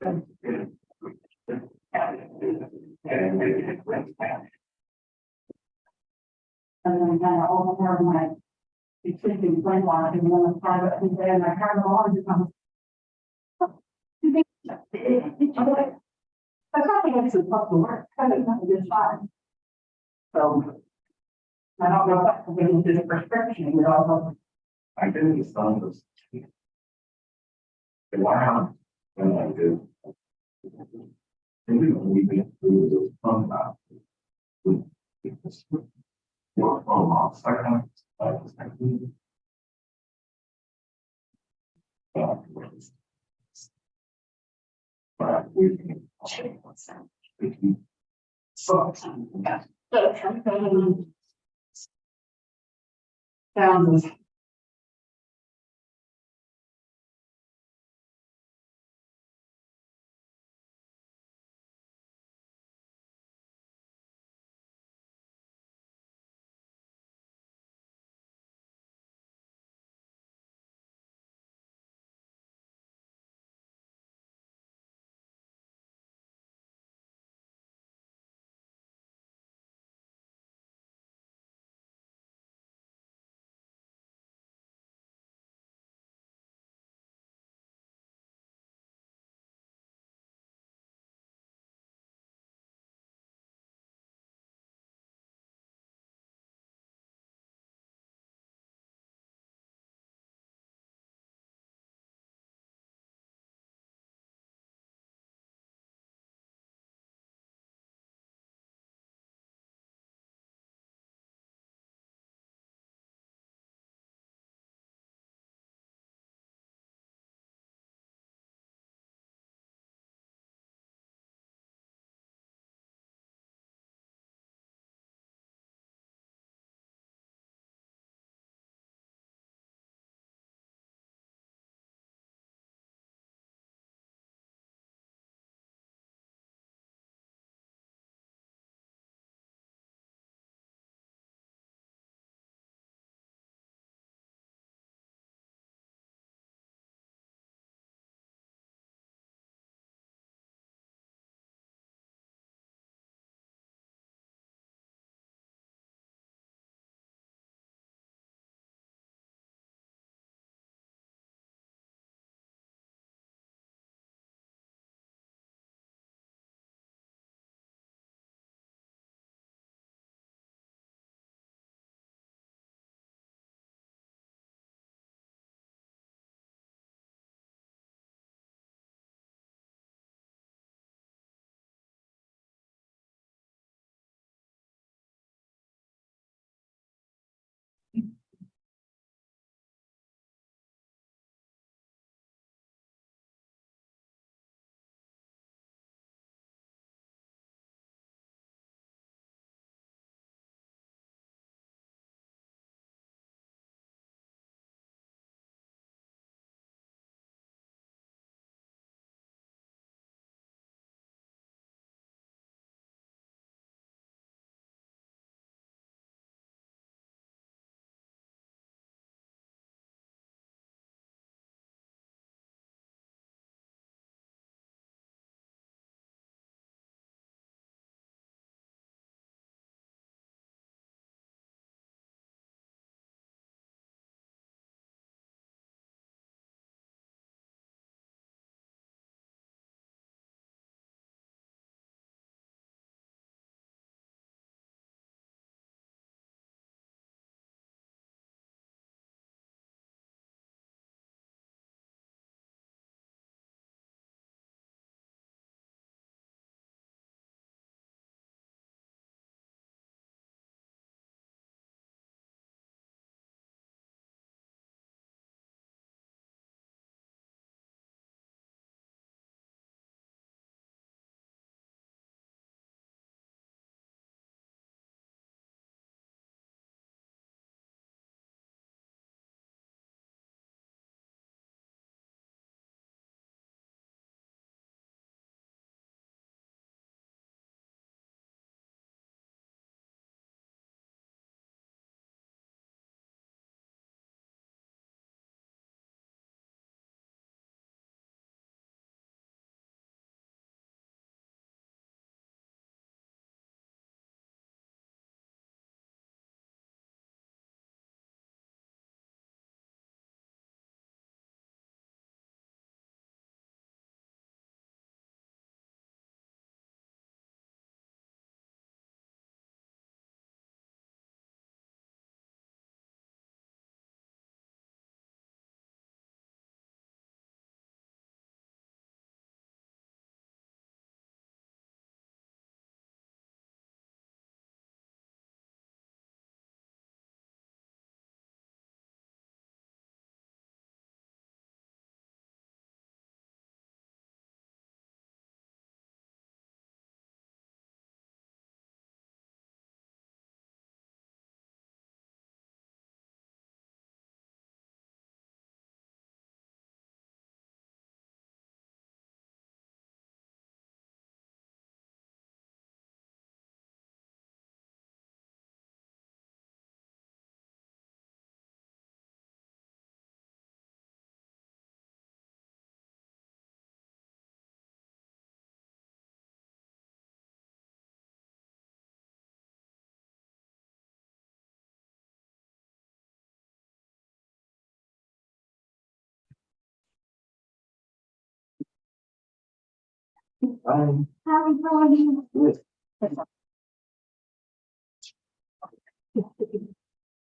And then kind of over my existing brain water and then the private and then I have all of them. That's not the answer to the work, kind of this fine. So I don't know if that's going to the prescription, you know. I didn't understand this. Wow. And I did. Maybe when we went through the fun lab, we just work for a long second. But we can change what's that. We can. So. Sounds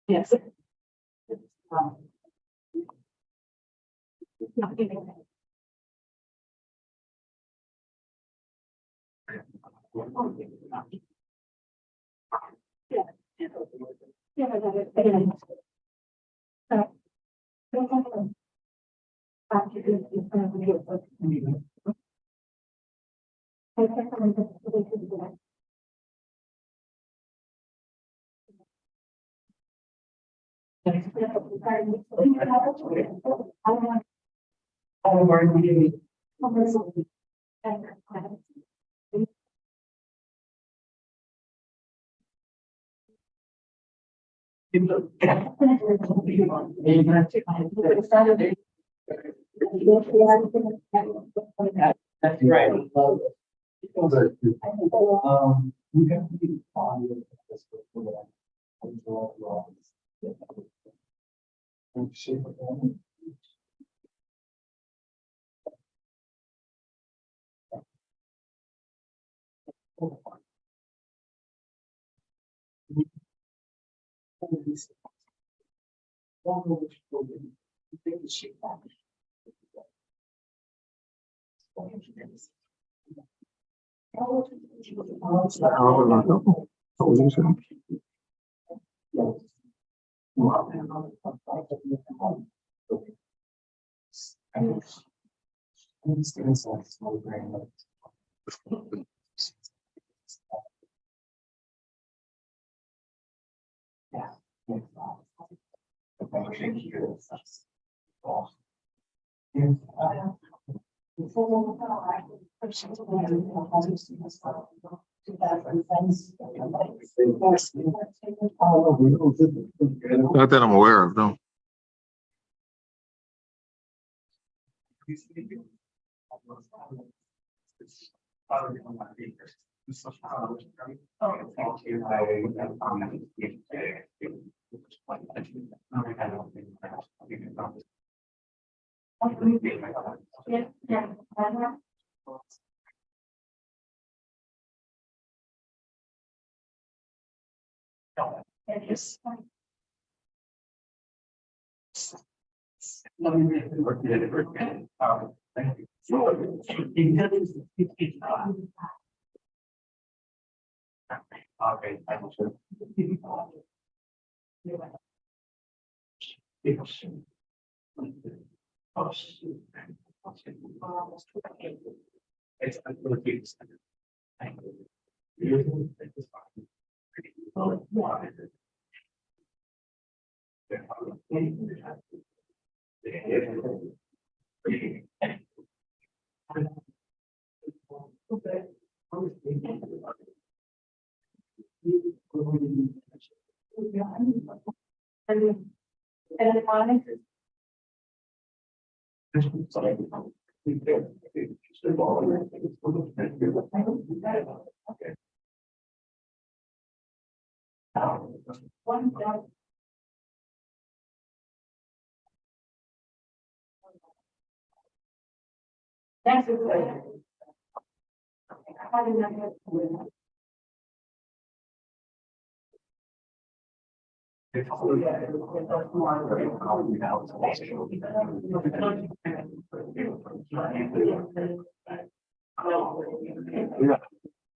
Yes. That's right. We have to be fine with this. Not that I'm aware of, no.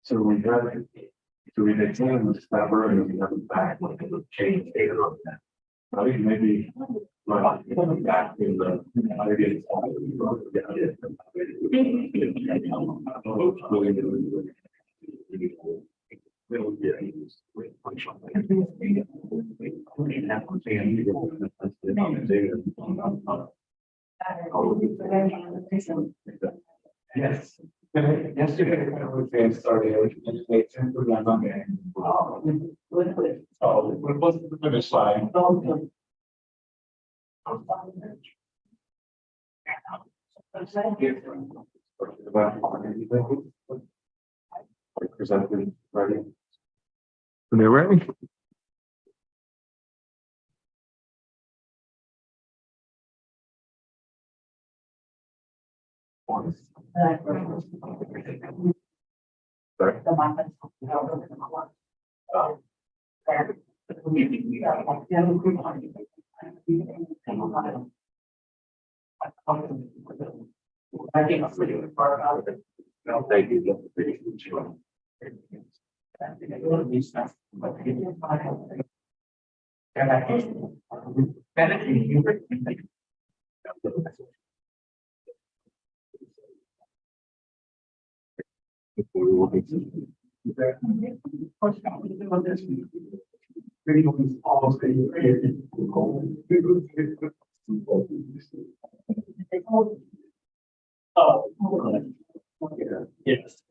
So we got it. So we did ten December and we have it back when it was changed later on that. I think maybe. Back in the. Yes. Yesterday, we started education for the Monday. Oh, it wasn't the finish line. Presented, ready? Are they ready? Sorry. The one that's, you know, over the court. Oh. There. Yeah, like, the other group on it. I think it's really far about it. No, thank you. Yes.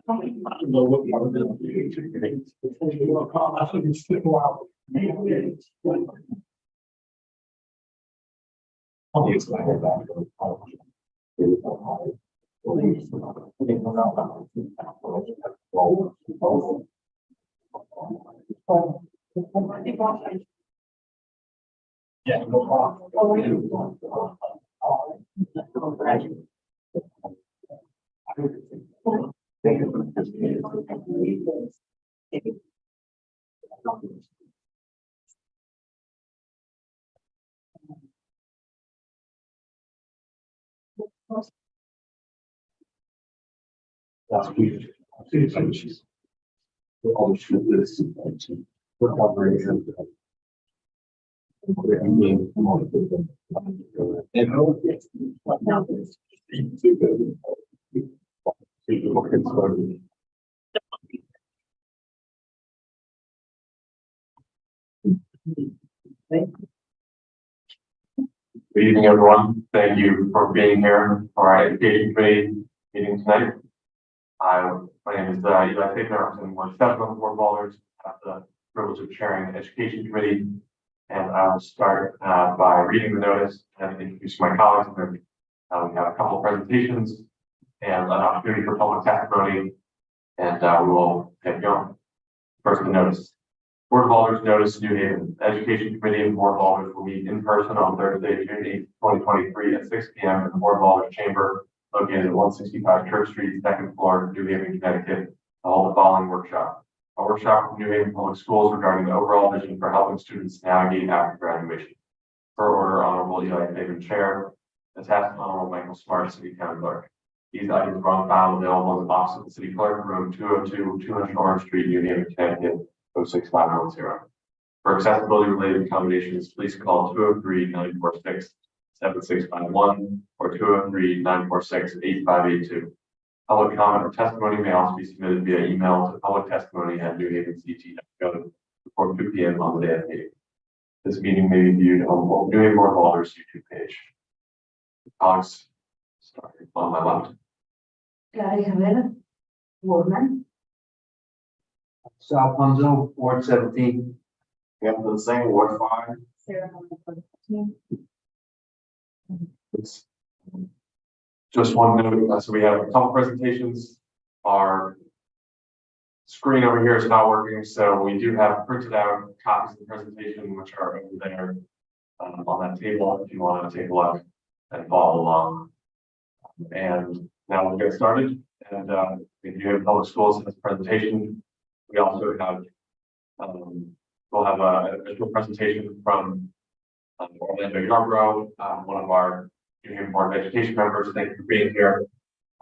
I don't know what part of Yeah, no problem. Last week, she's all shoot this. We're covering it. Good evening, everyone. Thank you for being here for our education committee meeting tonight. My name is Eli Fickner. I'm one of the board holders. I have the privilege of chairing the education committee, and I'll start by reading the notice and introduce my colleagues. We have a couple of presentations and an opportunity for public testimony, and we will get going. First, the notice. Board of Alders notice New Haven. The Education Committee and Board of Alders will meet in person on Thursday, June 8, 2023 at 6 p.m. in the Board of Alders chamber located at 165 Church Street, second floor, New Haven, Connecticut, to hold the following workshop. A workshop from New Haven Public Schools regarding the overall vision for helping students navigate after graduation. Per order, Honorable Eli Fickner, Chair. Attached, Honorable Michael Smart, City County Clerk. These items are on file available in the box of the City Clerk, room 202, 200 Orange Street, New Haven, Connecticut, 06510. For accessibility related accommodations, please call 203-946-7651 or 203-946-8582. Public comment or testimony may also be submitted via email to publictestimony@newhavenct.gov before 2 p.m. on the day of the meeting. This meeting may be viewed on the New Haven Board of Alders YouTube page. Colleagues, starting on my left. Gary Javier, Woodman. South Punzo, Ward 17. Hampton Singh, Ward 5. Sarah. It's just one note. So we have a couple presentations. Our screen over here is not working, so we do have printed out copies of the presentation, which are over there on that table if you want to take a look and follow along. And now we'll get started. And if you have public schools in this presentation, we also have we'll have a visual presentation from Orlando Yarbrough, one of our New Haven Board of Education members. Thank you for being here.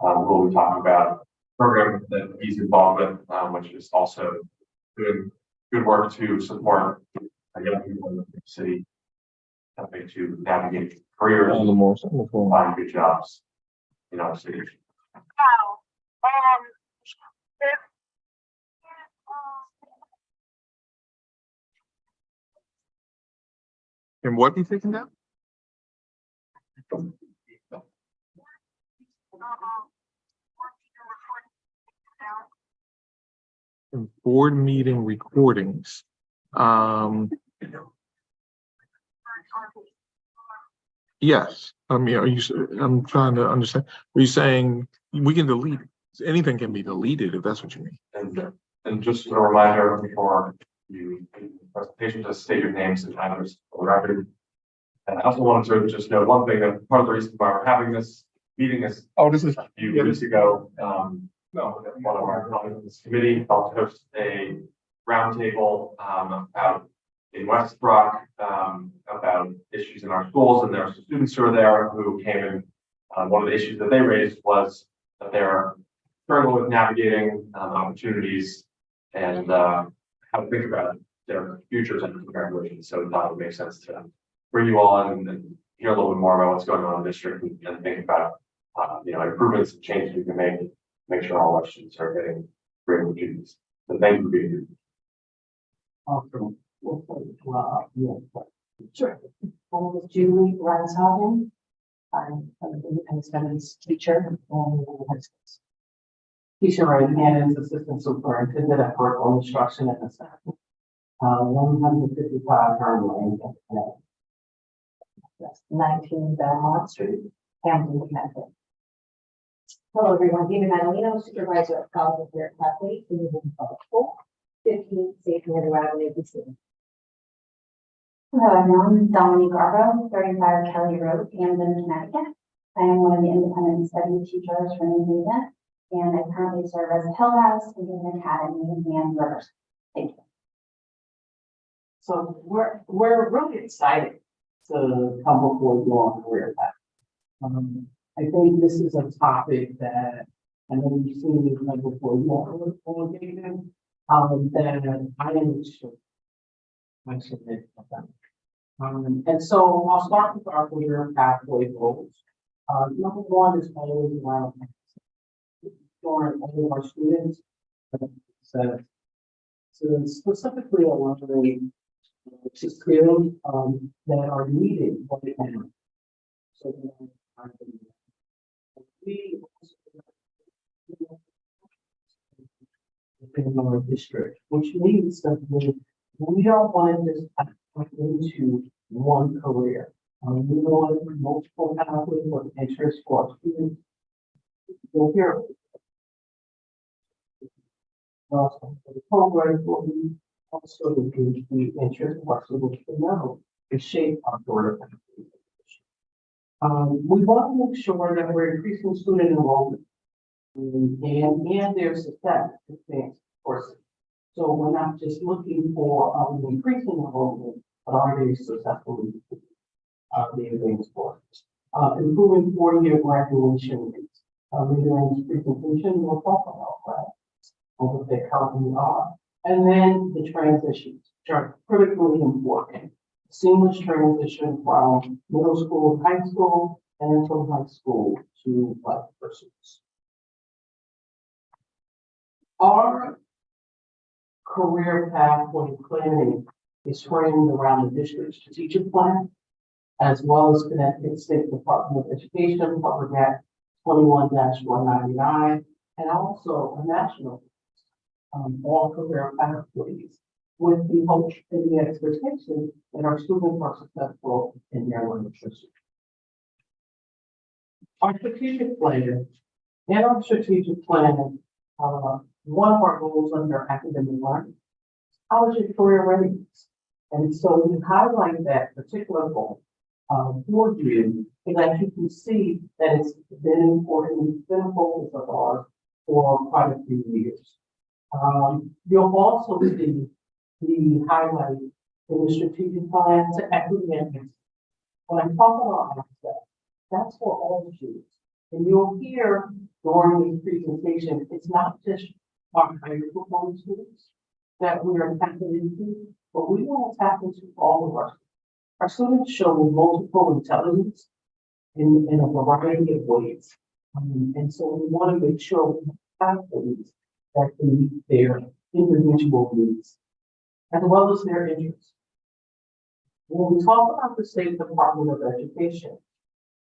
We'll be talking about a program that he's involved with, which is also doing good work to support young people in the city, helping to navigate careers All the more. and find good jobs in our city. And what be taken down? And board meeting recordings. Yes, I mean, I'm trying to understand. Are you saying we can delete it? Anything can be deleted if that's what you mean? And just a reminder before you presentation, just state your names and titles for the record. And I also wanted to just note one thing, that part of the reason why we're having this meeting is Oh, this is a few years ago, No, one of our colleagues in this committee helped host a roundtable out in West Brock about issues in our schools, and there were some students who were there who came in. One of the issues that they raised was that they're struggling with navigating opportunities and how to think about their futures and graduation. So we thought it would make sense to bring you all in and hear a little bit more about what's going on in the district and think about improvements and changes we can make sure all our students are getting great opportunities. So thank you for being here. Awesome. Sure. My name is Julie Ranshagen. I'm an independent studies teacher in the high schools. Keisha Ryan is Assistant Superintendent at Curriculum Instruction at the Center. 155 Hern Lane. Yes, 19 Belmont Street, Hampton, Connecticut. Hello, everyone. Amy Madaleno, Supervisor of College of Career Pathways in the Public School, 15 Safe Community Avenue, DC. Hello, everyone. Dominique Garbo, 35 Kelly Road, Camden, Connecticut. I am one of the independent study teachers for New Haven, and I currently serve as Hill House, Indian Academy, and Rivers. Thank you. So we're really excited to come before you on career path. I think this is a topic that I know you've seen me come before you on occasion, that I am sure I should make about. And so I'll start with our career pathway goals. Number one is always around showing all of our students so specifically around skills that are needed right now. So we in our district, which means that we don't want to just put into one career. We want multiple pathways of interest for our students. You'll hear also the program will be also the interest of our students to know and shape our career pathways. We want to make sure that we're increasing student enrollment and their success courses. So we're not just looking for increasing enrollment, but are they successfully the advanced courses? Improving 4-year graduation rates. Later in this presentation, we'll talk about that, what they currently are. And then the transitions, which are critically important. Seamless transition from middle school to high school, and then from high school to life pursuits. Our career pathway planning is framed around the district strategic plan, as well as Connecticut State Department of Education, Public Act 21-199, and also a national all career pathways, with the hope and the expectation that our students are successful in their learning pursuit. Our strategic plan, one of our goals under academic learning, college and career readiness. And so we highlight that particular goal for you, so that you can see that it's been important, it's been a focus of ours for quite a few years. You'll also see the highlight in the strategic plan to equity and access. When I talk about access, that's for all students. And you'll hear during this presentation, it's not just our higher performing students that we are tapping into, but we want to tap into all of our students. Our students show multiple intelligence in a variety of ways. And so we want to make sure we have pathways that can meet their individual needs, as well as their interests. When we talk about the State Department of Education,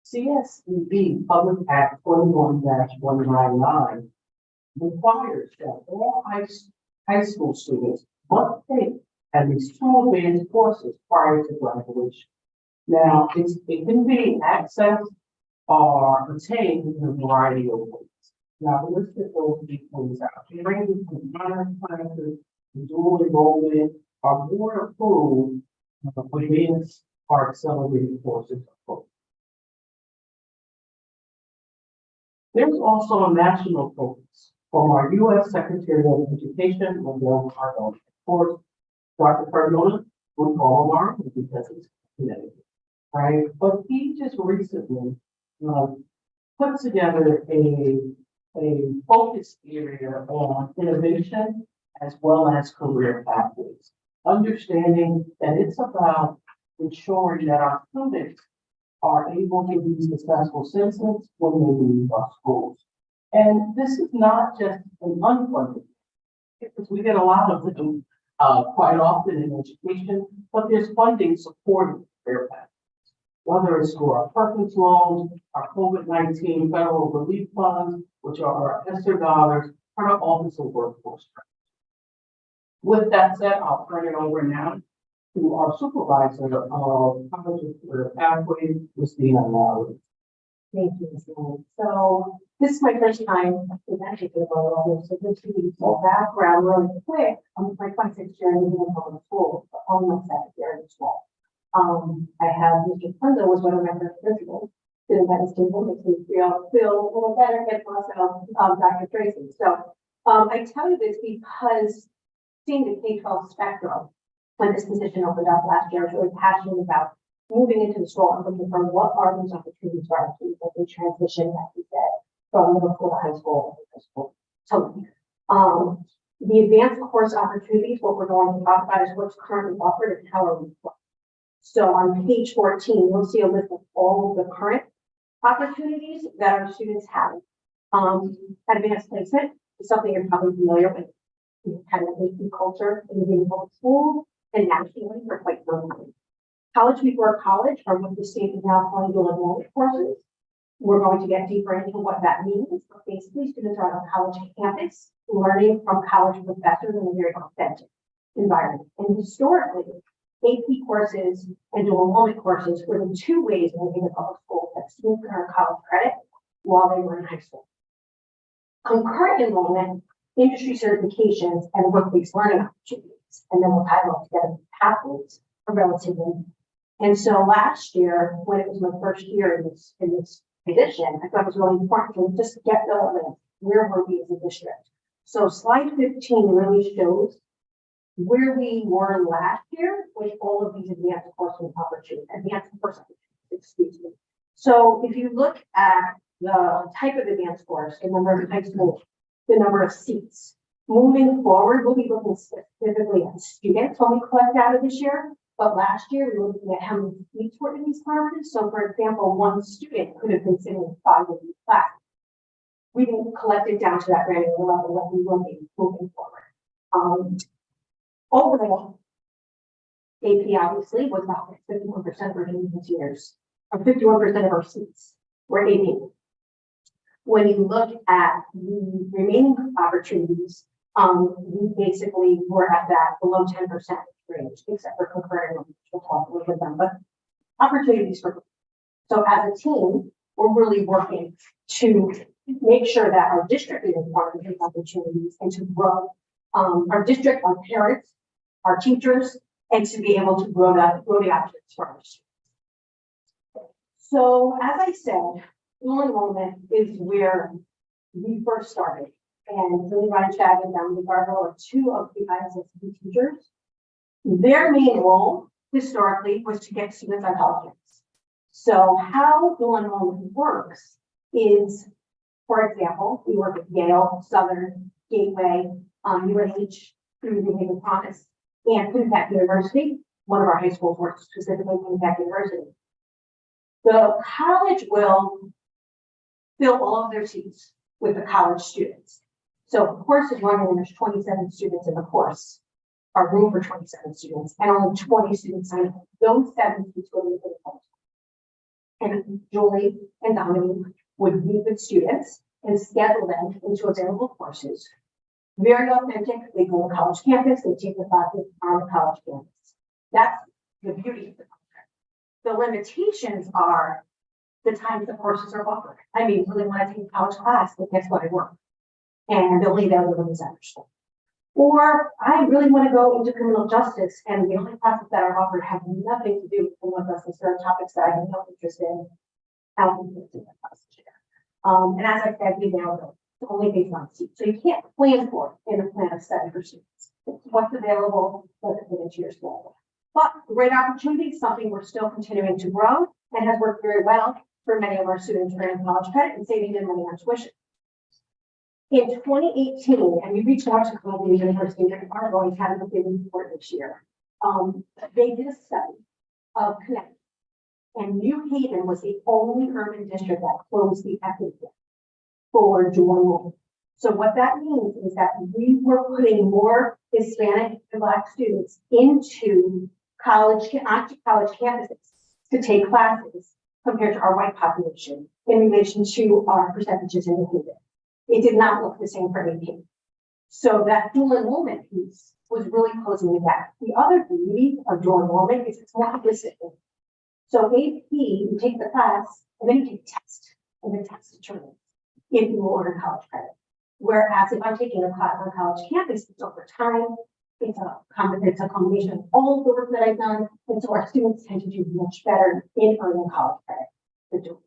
CSEB Public Act 21-199 requires that all high school students must take at least 2 advanced courses prior to graduation. Now, it can be accessed or attained in a variety of ways. Now, let's get those things out. They range from honors classes, dual enrollment, or more approved advanced or accelerated courses. There's also a national focus from our U.S. Secretary of Education, Wendell Cardone. Of course, Dr. Cardone, we call him our because he's Connecticut, right? But he just recently put together a focus area on innovation as well as career pathways, understanding that it's about ensuring that our students are able to be successful citizens when they leave our schools. And this is not just an unfunded, because we get a lot of them quite often in education, but there's funding supporting career pathways, whether it's through our Perkins loans, our COVID-19 federal relief funds, which are our ESSER dollars, or our Office of Workforce. With that said, I'll turn it over now to our supervisor of college and career pathways, Ms. Dina Lowry. Thank you, Ms. Lynn. So this is my first time presenting to the board of this, so just to give you some background really quick. I'm my 26th year in the public school, but only my second year in school. I have Mr. Punzo was one of my first principals. Sitting at his table makes me feel a little better, get myself Dr. Tracy. So I tell you this because seeing the K-12 spectrum when this position opened up last year, I was really passionate about moving into the school and looking for what are these opportunities for our students as they transition, like we said, from middle school to high school and high school. So the advanced course opportunities, what we're going to talk about is what's currently offered and how are we. So on page 14, you'll see a list of all of the current opportunities that our students have. Advanced placement is something you're probably familiar with. We've had an AP culture in the public school and nationally for quite some time. College before college are what the state is now calling dual enrollment courses. We're going to get deeper into what that means. But basically, students are on a college campus learning from college professors in a very authentic environment. And historically, AP courses and dual enrollment courses were the two ways in the public school that students can earn college credit while they were in high school. Concurrent enrollment, industry certifications, and work-based learning opportunities, and then we'll tie it all together. Pathways are relatively new. And so last year, when it was my first year in this position, I thought it was really important to just get the evidence. Where were we as a district? So slide 15 really shows where we were last year with all of these advanced course opportunities, excuse me. So if you look at the type of advanced course, the number of high school, the number of seats, moving forward, we'll be looking specifically at students when we collect data this year. But last year, we were looking at how many seats were in these classes. So for example, one student could have been sitting in 5 of these classes. We didn't collect it down to that granular level that we will be moving forward. Overall, AP obviously was about 51% of our students years, or 51% of our seats were AP. When you look at the remaining opportunities, we basically were at that below 10% range, except for concurrent, which we'll talk a little bit about, but opportunities for. So as a team, we're really working to make sure that our district is informed of these opportunities and to grow our district, our parents, our teachers, and to be able to grow the options for our students. So as I said, dual enrollment is where we first started. And Julie Ryan and Dominic Garbo are two of the ISSB teachers. Their main role historically was to get students on college campuses. So how dual enrollment works is, for example, we work with Yale, Southern, Gateway, UNH, through the Haven Promise, and Quinnipiac University. One of our high schools works specifically with Quinnipiac University. The college will fill all of their seats with the college students. So the course is running and there's 27 students in the course, or room for 27 students, and only 20 students sign up. Those 7 seats will be for the college. And Julie and Dominique would meet with students and schedule them into available courses. Very authentic. They go to college campus, they take the classes on the college campus. That's the beauty of the contract. The limitations are the times the courses are offered. I mean, really want to take a college class, but guess what? I work. And they'll leave out of the after school. Or I really want to go into criminal justice, and the only classes that are offered have nothing to do with criminal justice. There are topics that I have no interest in. I don't think it's in the classes here. And as I said, we now It's only based on seats. So you can't plan for it in a plan of study for students. It's what's available, does it fit into your schedule. But great opportunity, something we're still continuing to grow and has worked very well for many of our students earning college credit and saving them money on tuition. In 2018, and we reached out to Columbia University and are going to have a big report this year. They did a study of Connecticut, and New Haven was the only urban district that closed the academic year for dual enrollment. So what that means is that we were putting more Hispanic and Black students into onto college campuses to take classes compared to our white population in relation to our percentages in New Haven. It did not look the same for AP. So that dual enrollment piece was really closing the gap. The other beauty of dual enrollment is it's more holistic. So AP, you take the class and then you take a test, and the test determines if you will earn college credit. Whereas if I'm taking a class on a college campus, it's over time, it's a combination of all the work that I've done, and so our students tend to do much better in earning college credit. for dual.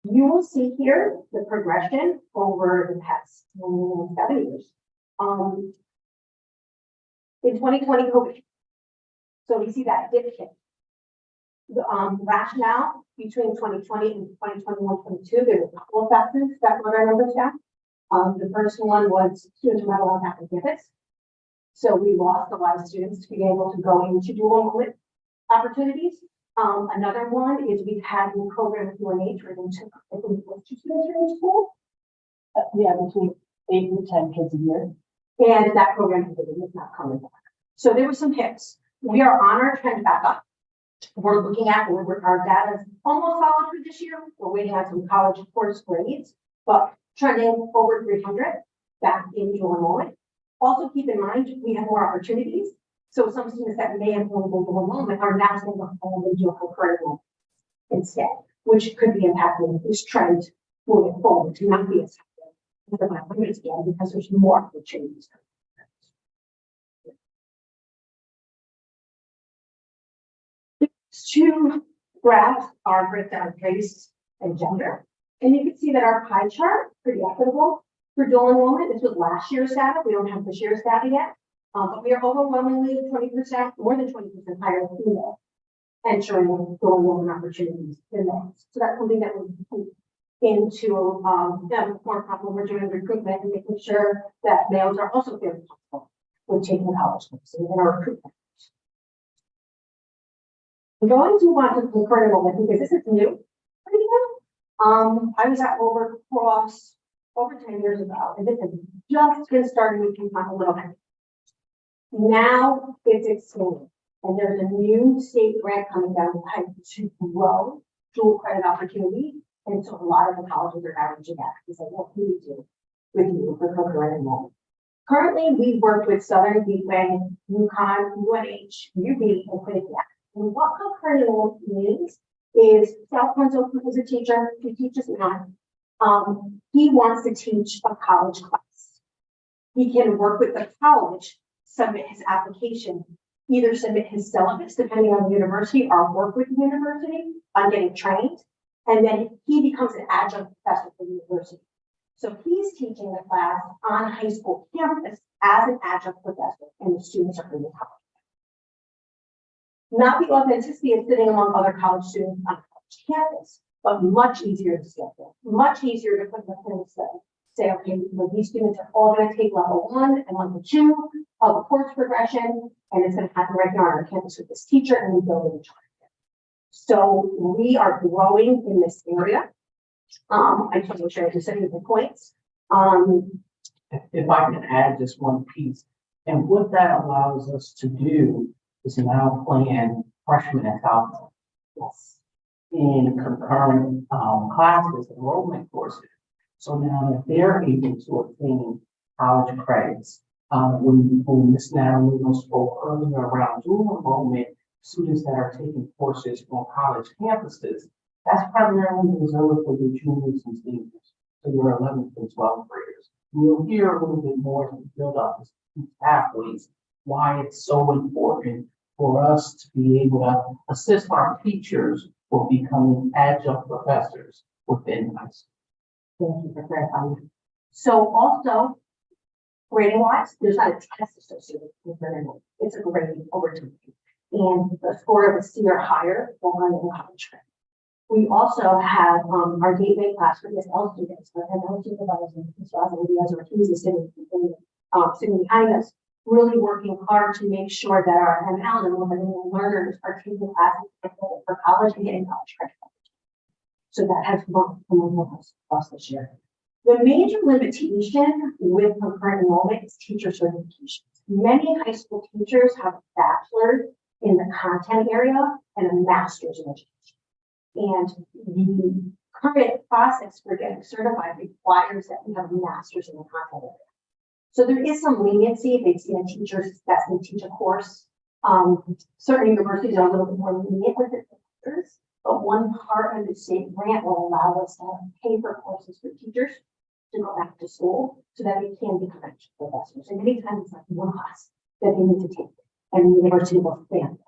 You will see here the progression over the past 7 years. In 2020, COVID. So we see that dip hit. The rationale between 2020 and 2021-22, there were a couple of factors that brought our numbers down. The first one was students were not allowed back on campus. So we lost a lot of students to be able to go into dual enrollment opportunities. Another one is we've had a program with UNH where they took, I think, 2 students in school. Yeah, between 8 and 10 kids a year. And that program is not coming back. So there were some hits. We are on our trend back up. We're looking at our data is almost solid for this year. We're waiting on some college course grades, but trending over 300 back in dual enrollment. Also keep in mind, we have more opportunities. So some students that may have gone dual enrollment are now going to home and do a concurrent enrollment instead, which could be impacting this trend moving forward to not be as again because there's more opportunities. Two graphs are breakdown of race and gender. And you can see that our pie chart pretty equitable for dual enrollment. This was last year's data. We don't have this year's data yet. But we are overwhelmingly 20%, more than 20% higher than female entering dual enrollment opportunities than males. So that's something that we put into more problem. We're doing recruitment and making sure that males are also very comfortable with taking college courses in our recruitment. I'm going to move on to concurrent enrollment because this is new. Pretty new. I was at Overcross over 10 years ago, and this has just been starting to come on a little bit. Now it's expanding, and there's a new state grant coming down the pipe to grow dual credit opportunity. And so a lot of the colleges are now reaching out to say, what can we do with you for concurrent enrollment? Currently, we work with Southern Gateway, UConn, UNH, UB, and Quinnipiac. And what concurrent enrollment means is South Brunswick is a teacher, he teaches math. He wants to teach a college class. He can work with the college, submit his application, either submit his syllabus, depending on the university, or work with the university on getting trained. And then he becomes an adjunct professor for the university. So he's teaching the class on high school campus as an adjunct professor, and the students are in the college. Not the authenticity of sitting among other college students on college campus, but much easier to schedule, much easier to put in the clinic study. Say, okay, these students are all going to take level 1 and level 2 of a course progression, and it's going to happen right here on our campus with this teacher, and we build it. So we are growing in this area. I just want to share just the points. If I can add just one piece, and what that allows us to do is now plan freshman and sophomore. Yes. In concurrent classes, enrollment courses. So now if they're able to obtain college credits, when Ms. Natalie spoke earlier around dual enrollment, students that are taking courses on college campuses, that's primarily reserved for the juniors and seniors, so your 11th and 12th graders. You'll hear a little bit more to build up these pathways, why it's so important for us to be able to assist our teachers for becoming adjunct professors within high school. Thank you for clarifying. So also, grading wise, there's not a test associated with grading. It's a grading over time. And the score of a C or higher will run in college credit. We also have our gateway class for ESL students, our ML supervisors, Mr. Azalea, or he's the sitting behind us, really working hard to make sure that our ML and learners are taking classes for college and getting college credit. So that has come across this year. The major limitation with concurrent enrollment is teacher certifications. Many high school teachers have a bachelor's in the content area and a master's in education. And the current process for getting certified requires that we have a master's in the content area. So there is some leniency if they've seen a teacher that's going to teach a course. Certain universities are a little bit more lenient with it than others, but one part of the state grant will allow us to pay for courses for teachers to go back to school so that they can become professors. And many times it's like one class that they need to take, and the university will stand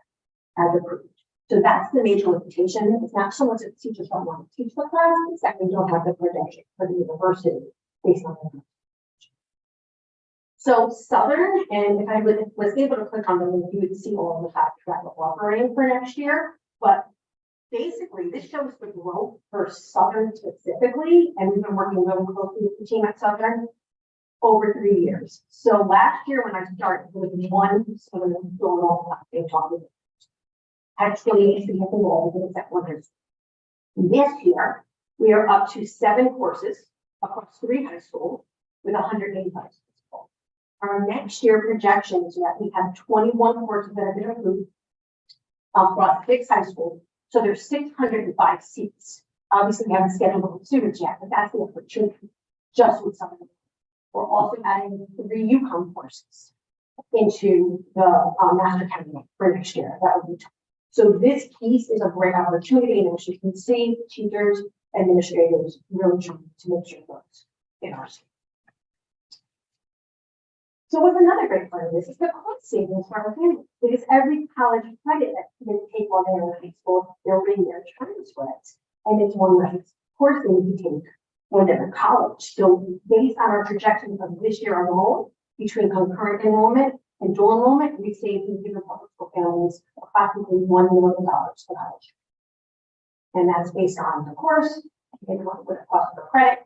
as approved. So that's the major limitation. It's not so much that teachers don't want to teach the class, it's that we don't have the credential for the university based on that. So Southern, and if I was able to click on them, you would see all of the factors that we're offering for next year. But basically, this shows the growth for Southern specifically, and we've been working really closely with the team at Southern over 3 years. So last year when I started with one Southern they talked about actually significant goal at 100. This year, we are up to 7 courses across 3 high schools with 185 students. Our next year projections that we have 21 courses that have been approved across 6 high schools. So there's 605 seats. Obviously, we haven't scheduled the students yet, but that's the opportunity just with some of them. We're also adding 3 UConn courses into the master cabinet for next year. That would be so this piece is a great opportunity, and as you can see, teachers, administrators really trying to make sure those in our school. So what's another great part of this is the cost savings for our families, because every college credit that students take while they're in high school, they're reading their transcripts, and it's one less course they need to take when they're in college. So based on our projections of this year alone, between concurrent enrollment and dual enrollment, we saved individual public school families approximately $1 million for college. And that's based on the course and what the cost of credit.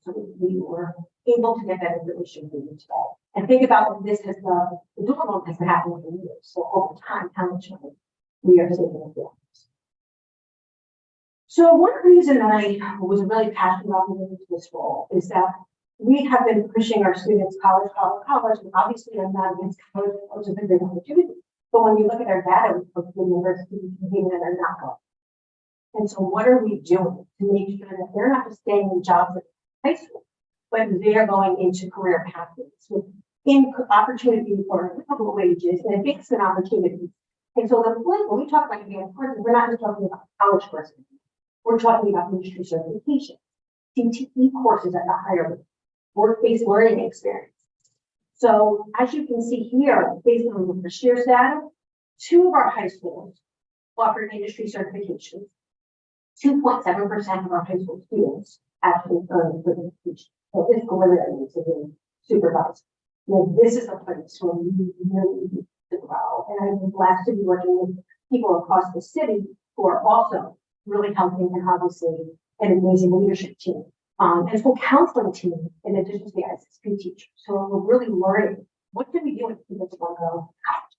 So we were able to get that information for you today. And think about this as the dual enrollment has been happening for years. So over time, how much money we are saving in families. So one reason that I was really passionate about moving into this role is that we have been pushing our students college, and obviously I'm not against college, which is a great opportunity. But when you look at our data, we put the universities behaving that are not going. And so what are we doing to make sure that they're not just staying in jobs at high school, but they're going into career pathways with opportunity for livable wages and advancement opportunities. And so when we talk about advanced courses, we're not just talking about college courses. We're talking about industry certification, CTE courses at the higher level, work-based learning experience. So as you can see here, based on the first year's data, 2 of our high schools offer industry certifications. 2.7% of our high school students actually earn certification. So it's literally to be supervised. Now, this is a place where we really need to grow. And I'm blessed to be working with people across the city who are also really helping, and obviously an amazing leadership team. And school counseling team, in addition to the ISSP teachers. So we're really learning what do we do with people who want to go to college?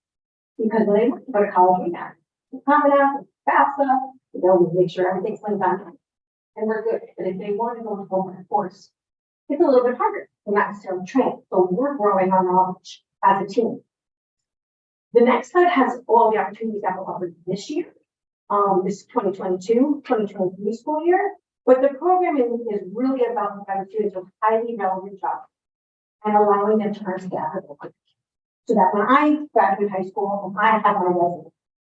Because when they want to go to college, we have Common App, FAFSA, we make sure everything's linked on, and we're good. But if they want to go to full course, it's a little bit harder. They're not necessarily trained. So we're growing our knowledge as a team. The next slide has all the opportunities that we're offered this year. This 2022-2023 school year. But the program is really about providing students with highly relevant jobs and allowing them to earn staff at work. So that when I graduate high school and I have my resume,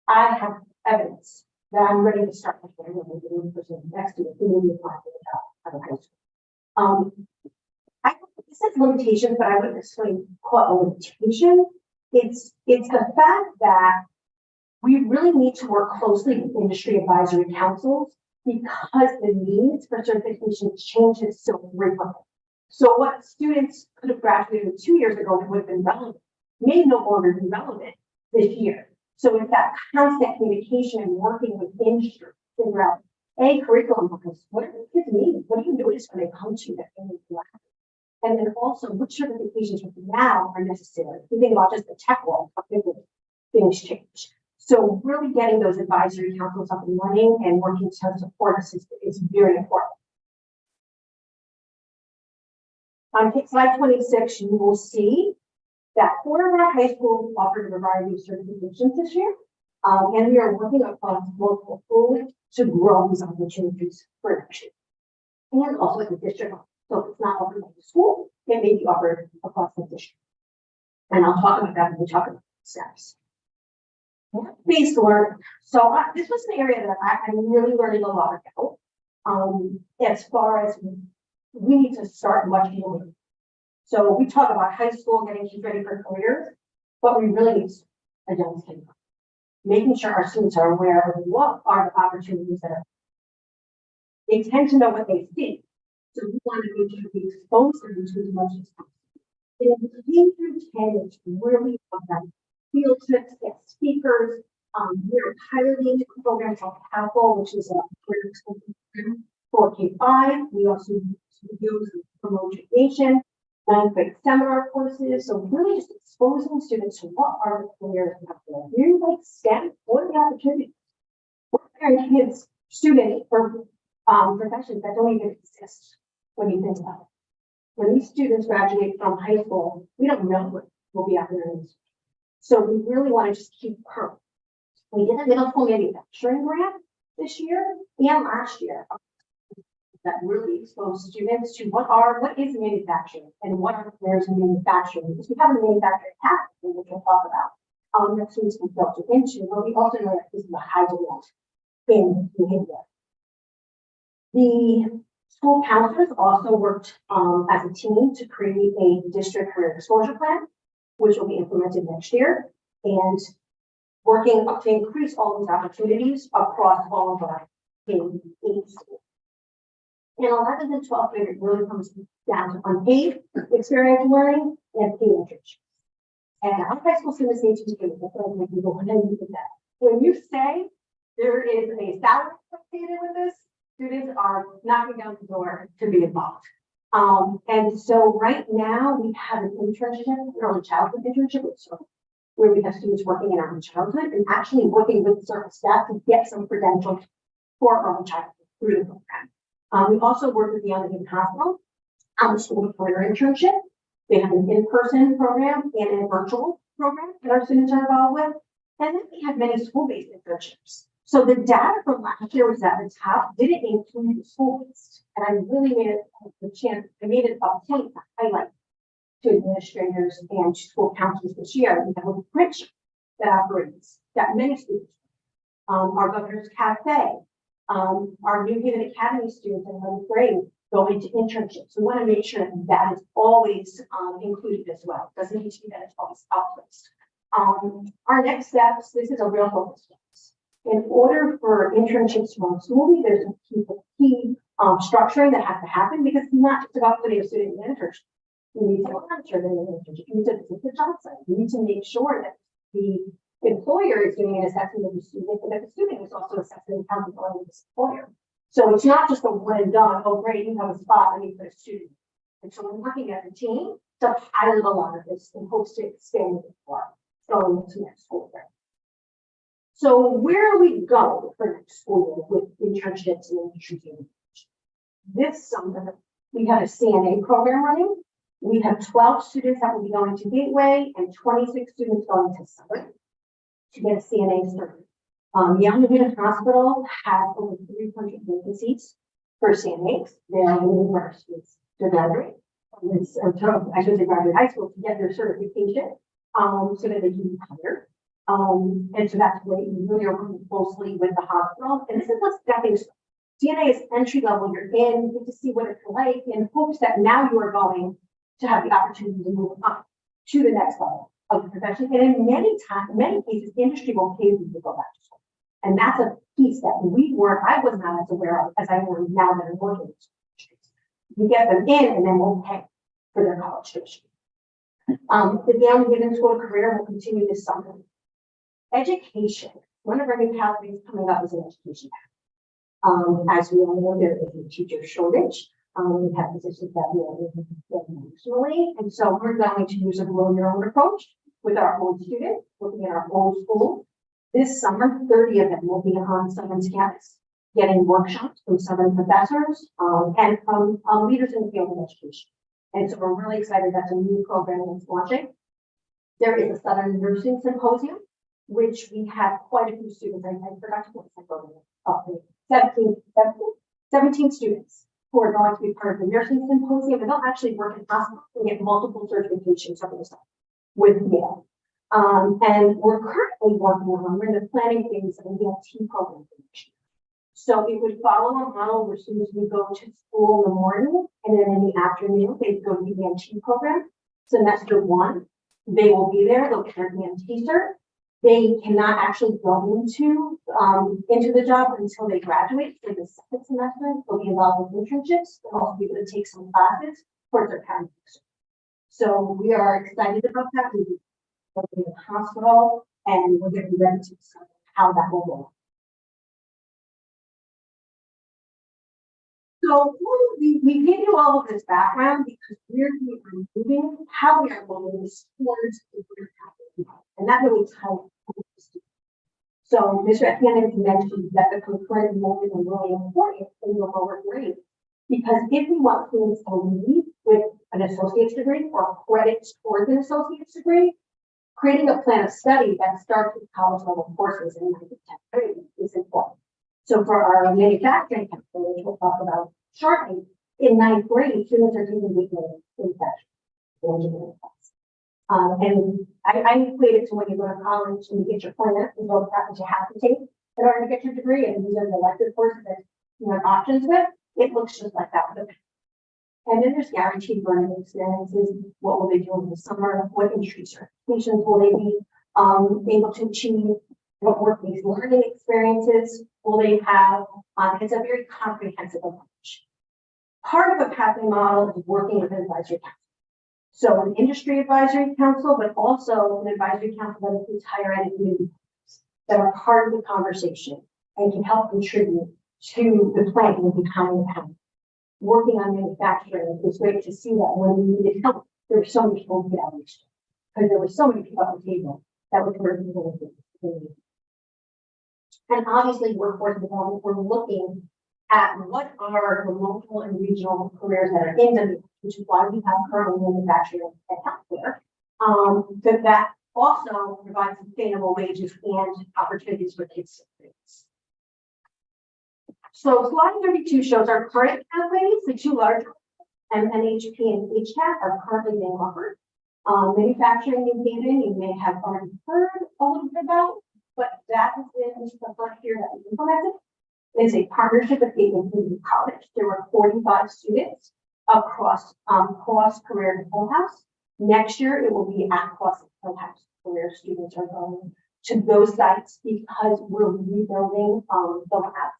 I have evidence that I'm ready to start my career with the person next to me who will be applying for the job out of high school. This is limitations, but I wouldn't necessarily call it a limitation. It's the fact that we really need to work closely with industry advisory councils because the needs for certification changes so frequently. So what students could have graduated 2 years ago that would have been relevant may no longer be relevant this year. So it's that constant communication and working with industry, figure out curriculum, because what do the kids need? What do you notice when they come to you that they need to learn? And then also, which certifications now are necessary? If you think about just the tech world, how quickly things change. So really getting those advisory councils up and running and working to support us is very important. On slide 26, you will see that 4 of our high schools offered a variety of certifications this year. And we are working across multiple schools to grow these opportunities for next year. And also at the district level. So if it's not offered by the school, it may be offered across the district. And I'll talk about that when we talk about steps. Based learning. So this was an area that I'm really learning a lot about. As far as we need to start much more. So we talk about high school, getting kids ready for careers, but we really need adults making sure our students are aware of what are the opportunities that are. They tend to know what they see. So we want to make sure we expose them to as much as possible. In K through 10, it's really about field trips, guest speakers. We're piloting a program called Apple, which is a career program for K-5. We also use promote education, 9th grade seminar courses. So really just exposing students to what are the careers out there. Really like STEM, what are the opportunities? We're preparing kids, students for professions that don't even exist when you think about it. When these students graduate from high school, we don't know what will be after their. So we really want to just keep current. We did a middle school manufacturing grant this year and last year that really exposed students to what is manufacturing and what are the careers in manufacturing. Because we have a manufacturing pathway, which we'll talk about. That students can filter into, but we also know that this is a high demand in behavior. The school counselors also worked as a team to create a district career exposure plan, which will be implemented next year, and working to increase all these opportunities across all of our in schools. And 11th and 12th grade really comes down to unpaid experiential learning and paid internships. And our high school students need to do that. When you say there is a salary associated with this, students are knocking down the door to be involved. And so right now we have an internship, early childhood internship, where we have students working in early childhood and actually working with service staff to get some credentials for early childhood through the program. We also work with the Young Adult Hospital on the school career internship. They have an in-person program and a virtual program that our students are involved with. And then we have many school-based internships. So the data from last year was at the top, didn't include the school-based. And I really made it I made it a point to highlight to administrators and school counselors this year. We have a bridge that operates that many students. Our Governor's Cafe, our New Haven Academy students in 11th grade go into internships. We want to make sure that is always included as well. It doesn't need to be that it's always outplaced. Our next steps, this is a real focus for us. In order for internships to run smoothly, there's a key structuring that has to happen because it's not just about putting a student in an internship. You need to monitor the internship. You need to visit the job site. You need to make sure that the employer is doing an assessment of the student, and that the student is also assessing the accountability of this employer. So it's not just a one and done, oh great, you have a spot, I need to put a student. And so we're working as a team to pilot a lot of this in hopes to expand it more going into next school year. So where are we going for next school year with internships and internship? This summer, we have a CNA program running. We have 12 students that will be going to Gateway and 26 students going to Summer to get a CNA started. Young Adult Hospital has over 300 vacancies for CNAs. They are waiting for our students to graduate. I should say graduate high school to get their certification so that they can be hired. And so that's great. We really are working closely with the hospital. And this is a stepping stone. CNA is entry level. You're in, you get to see what it's like in hopes that now you are going to have the opportunity to move up to the next level of the profession. And in many cases, industry will pay you to go back to school. And that's a piece that I was not as aware of as I am now that I'm working. We get them in and then we'll pay for their college tuition. The Down Given School Career will continue this summer. Education, one of our new pathways coming up is an education path. As we all know, there is a teacher shortage. We have positions that we are nationally, and so we're going to use a grow your own approach with our own students, looking at our own schools. This summer, 30 of them will be on Southern's campus, getting workshops from Southern professors and from leaders in the field of education. And so we're really excited that's a new program that's launching. There is a Southern Nursing Symposium, which we have quite a few students. I forgot to put the program. 17 students who are going to be part of the Nursing Symposium, and they'll actually work in hospitals and get multiple certifications over the summer with Yale. And we're currently working on, we're in the planning phase of an ELT program for next year. So it would follow a model where students would go to school in the morning and then in the afternoon, they'd go to the EMT program. Semester 1, they will be there, they'll get their EMT cert. They cannot actually go into the job until they graduate. For the second semester, they'll be involved with internships. They'll also be able to take some classes towards their paramedic cert. So we are excited about that. We'll be in the hospital and we're getting ready to discuss how that will go. So we give you all of this background because we're moving how we are moving this towards the career pathway, and that really ties. So Mr. Hannon mentioned that the concurrent enrollment is really important in the lower grade because if we want students to lead with an associate's degree or credits towards an associate's degree, creating a plan of study that starts with college level courses in 9th and 10th grade is important. So for our manufacturing campus, which we'll talk about shortly, in 9th grade, students are taking manufacturing engineering class. And I equate it to when you go to college and you get your plan, and all the classes you have to take in order to get your degree, and these are the elective courses that you have options with. It looks just like that with it. And then there's guaranteed learning experiences. What will they do in the summer? What industry certifications will they be able to achieve? What work-based learning experiences will they have? It's a very comprehensive approach. Part of a pathway model is working with an advisory council. So an industry advisory council, but also an advisory council that includes higher ed and community that are part of the conversation and can help contribute to the planning behind the pathway. Working on manufacturing, it's great to see that when we needed help, there were so many people who could outreach because there were so many people at the table that would work with. And obviously, workforce development, we're looking at what are the local and regional careers that are in the, which is why we have currently manufacturing and healthcare. That also provides sustainable wages and opportunities for kids. So slide 32 shows our current pathways. The two large MNHP and HCAT are currently being offered. Manufacturing and Haven, you may have already heard a little bit about, but that has been the first year that we implemented. It's a partnership with Haven Community College. There were 45 students across career to Full House. Next year, it will be at Cross Full House, where students are going to those sites because we're rebuilding the lab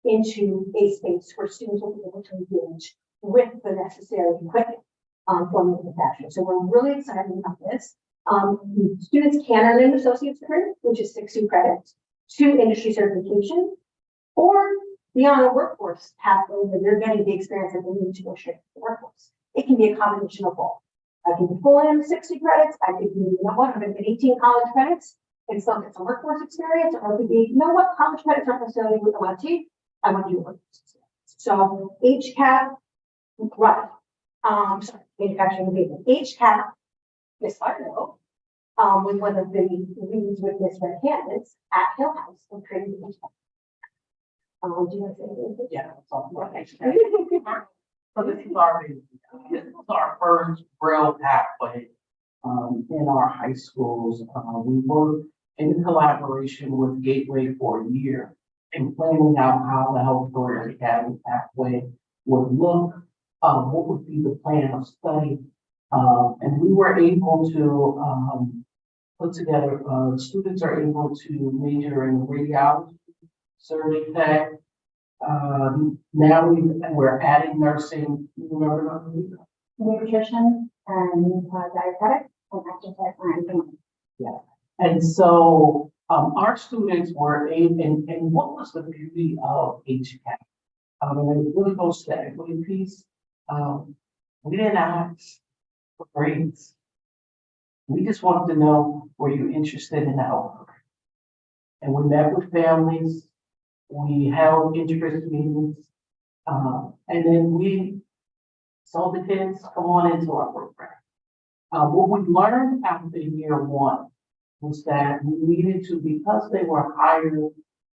into a space where students will be able to engage with the necessary equipment for manufacturing. So we're really excited about this. Students can earn an associate's degree, which is 60 credits, 2 industry certification, or be on a workforce pathway where they're getting the experience that they need to go straight to the workforce. It can be a combination of both. I can be full in 60 credits. I could be, you know what, I'm going to get 18 college credits and still get some workforce experience, or it could be, you know what, college credits aren't necessarily what I want to teach. I want to do workforce experience. So HCAT, right. Sorry, manufacturing and business. HCAT, Miss Fargo, was one of the leads with Miss Red Canvas at Hill House and created the HCAT. Do you want to say anything? Yeah, so this is our first Braille pathway in our high schools. We worked in collaboration with Gateway for a year and planning out how the Health Career Academy pathway would look, what would be the plan of study. And we were able to put together, students are able to major in radiology, surgery tech. Now we're adding nursing. You remember that? Nutrition and dietetics and exercise science. And so, our students were and what was the beauty of HCAP? And it really goes to that equity piece. We didn't ask for grades. We just wanted to know, were you interested in the outlook? And we met with families, we held interest meetings, and then we told the kids, come on into our program. What we learned after year one was that we needed to, because they were higher,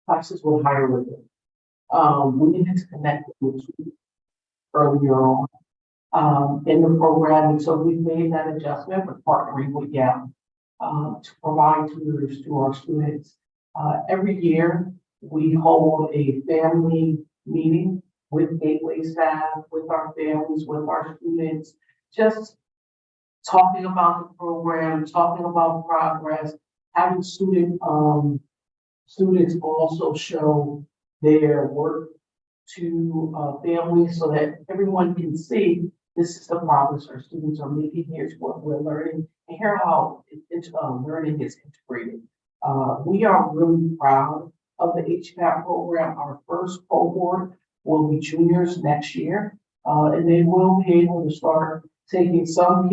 classes were higher with them. We needed to connect with them earlier on in the program. And so we made that adjustment with partnering with Yale to provide tutors to our students. Every year, we hold a family meeting with Gateway staff, with our families, with our students, just talking about the program, talking about progress, having students also show their work to families so that everyone can see this is the progress our students are making. Here's what we're learning, and here's how learning is integrated. We are really proud of the HCAP program. Our first cohort will be juniors next year, and they will be able to start taking some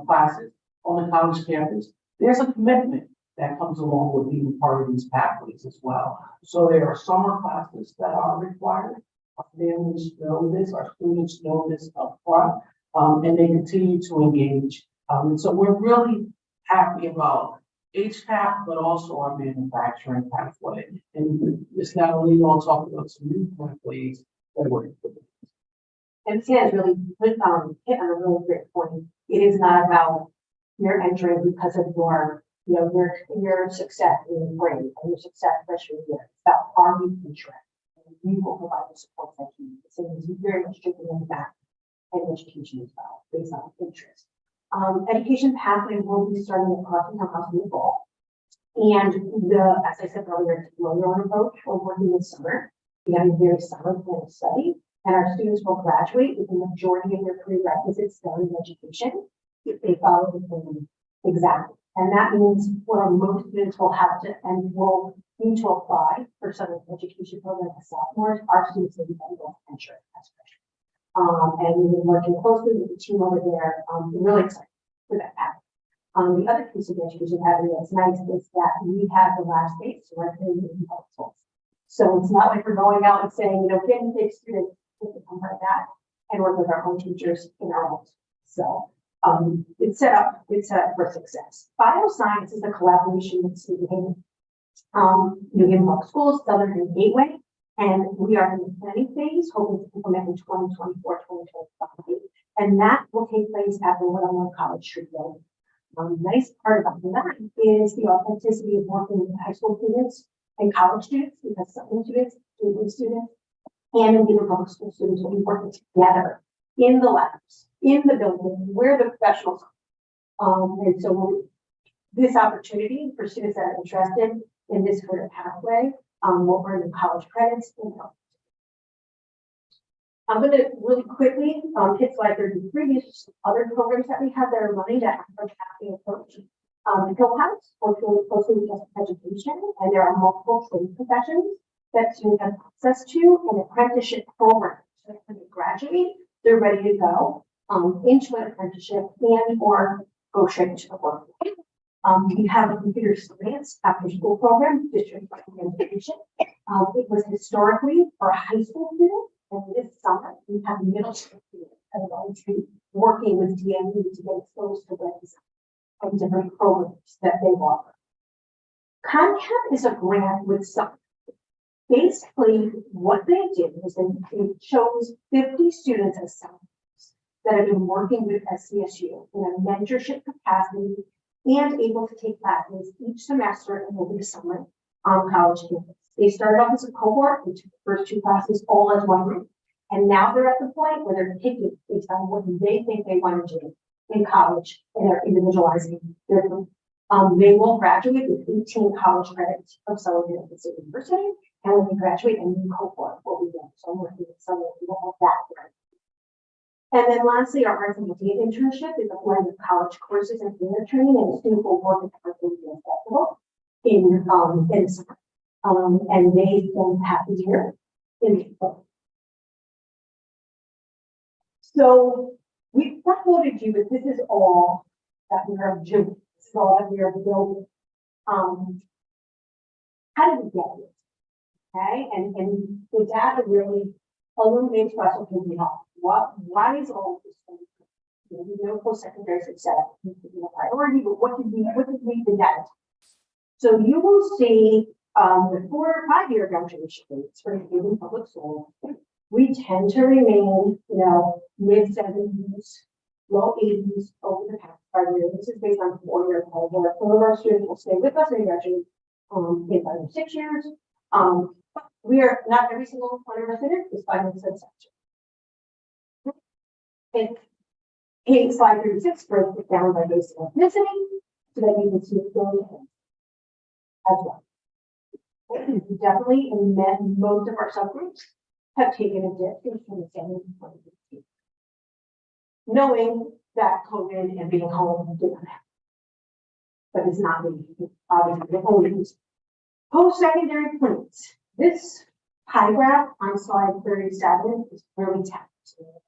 classes on the college campus. There's a commitment that comes along with being part of these pathways as well. So there are summer classes that are required. Our families know this, our students know this up front, and they continue to engage. And so we're really happy about HCAP, but also our manufacturing pathway. And Ms. Natalie will talk about some new pathways that we're implementing. And Sam has really hit on a really great point. It is not about you're entering because of your success in the grade or your success freshman year. It's about are you interested? And we will provide the support that you need. So it's very much driven in that and education as well, based on interest. Education pathway will be starting across the house in the fall. And as I said earlier, it's a lower approach. We're working this summer. We have a very summer plan of study. And our students will graduate with the majority of their prerequisites done in education if they follow the plan exactly. And that means where most students will have to and will need to apply for some education program as sophomores, our students will be able to enter as freshmen. And we've been working closely with the team over there. We're really excited for that path. The other piece of the education pathway that's nice is that we have the lab space to recommend in public schools. So it's not like we're going out and saying, can you take students something like that and work with our own teachers in our homes. So it's set up for success. Bioscience is a collaboration with New Haven Public Schools, Southern and Gateway, and we are in the planning phase, hoping to implement in 2024, 2025. And that will take place at the 101 College Street building. Nice part about that is the authenticity of working with high school students and college students, because some students, and in the public school students will be working together in the labs, in the building, where the professionals are. And so this opportunity for students that are interested in this career pathway will earn them college credits and help. I'm going to really quickly hit slide 33. These other programs that we have that are running that have a pathway approach. The Hill House works really closely with education, and there are multiple training professions that students have access to an apprenticeship program. So when they graduate, they're ready to go into an apprenticeship and or go straight into the workforce. We have a computer science after school program, district education. It was historically for high school students, and this summer we have middle school students that are going to be working with DMU to get exposed to web design and different programs that they offer. CONCAP is a grant with some. Basically, what they did was they chose 50 students as scientists that have been working with SCSU in a mentorship capacity and able to take classes each semester and over the summer on college campus. They started off as a cohort and took the first 2 classes all as one group. And now they're at the point where they're picking based on what they think they want to do in college, and they're individualizing their group. They will graduate with 18 college credits from Southern State University, And when we graduate, a new cohort will be there. So I'm working with some of you of that. Right? And then lastly, our arts and media internship is a blend of college courses and theater training, and students will work at the Arts and Media Festival in summer. And they don't have a year in April. So we've uploaded you, but this is all that we are doing. This is all that we are building. How did we get it? Okay, and the data really illuminates for us what we know. Why is all this thing? We know post-secondary success is a priority, but what did we the data? So you will see the 4 or 5 year graduation rates for given public school. We tend to remain, mid-70s, low 80s over the past 5 years. This is based on 4 year cohort. Some of our students will stay with us and graduate in 5 or 6 years. We are not every single one of our students is finding success. In slide 36 breaks it down by basic ethnicity so that you can see it going as well. Definitely in most of our subgroups have taken a dip in 2017 and 2018. Knowing that COVID and being home didn't happen. But it's not really obviously the only reason. Post-secondary plans. This pie graph on slide 37 is really tough.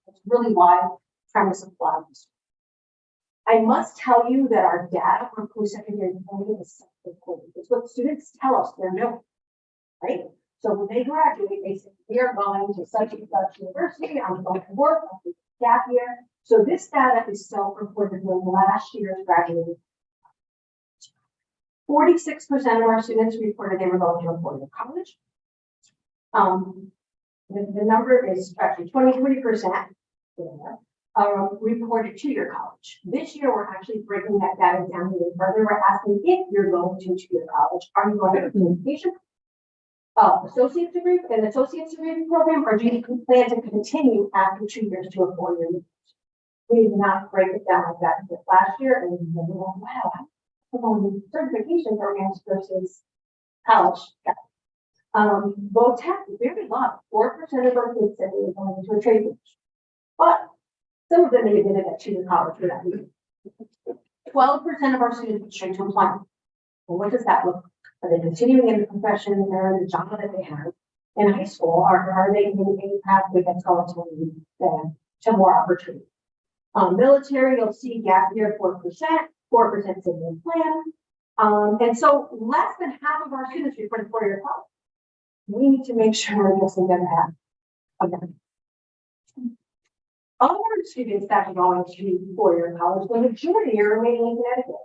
It's really why premise applies. I must tell you that our data on post-secondary planning is important. It's what students tell us they're doing, right? So when they graduate, they say, we are going to such and such university, I'm going to work, I'm going to gap year. So this data is self-reported when last year's graduated. 46% of our students reported they were going to a four-year college. The number is actually 20% reported 2-year college. This year, we're actually breaking that data down even further. We're asking if you're going to 2-year college, are you going to communication, associate's degree, an associate's degree program, or do you plan to continue after 2 years to a 4-year? We did not break it down like that last year, and we were like, wow, certification programs versus college. Both tech is very low. 4% of our kids said they were going into a trade position. But some of them maybe did it at 2-year college for that reason. 12% of our students went straight to employment. Well, what does that look like? Are they continuing in the profession or the job that they have in high school? Are they in a pathway that's going to more opportunity? Military, you'll see gap year 4%, 4% civilian plan. And so less than half of our students report 4-year college. We need to make sure we're listening to that. Okay. Other students that are going to 4-year college, the majority are remaining in Connecticut.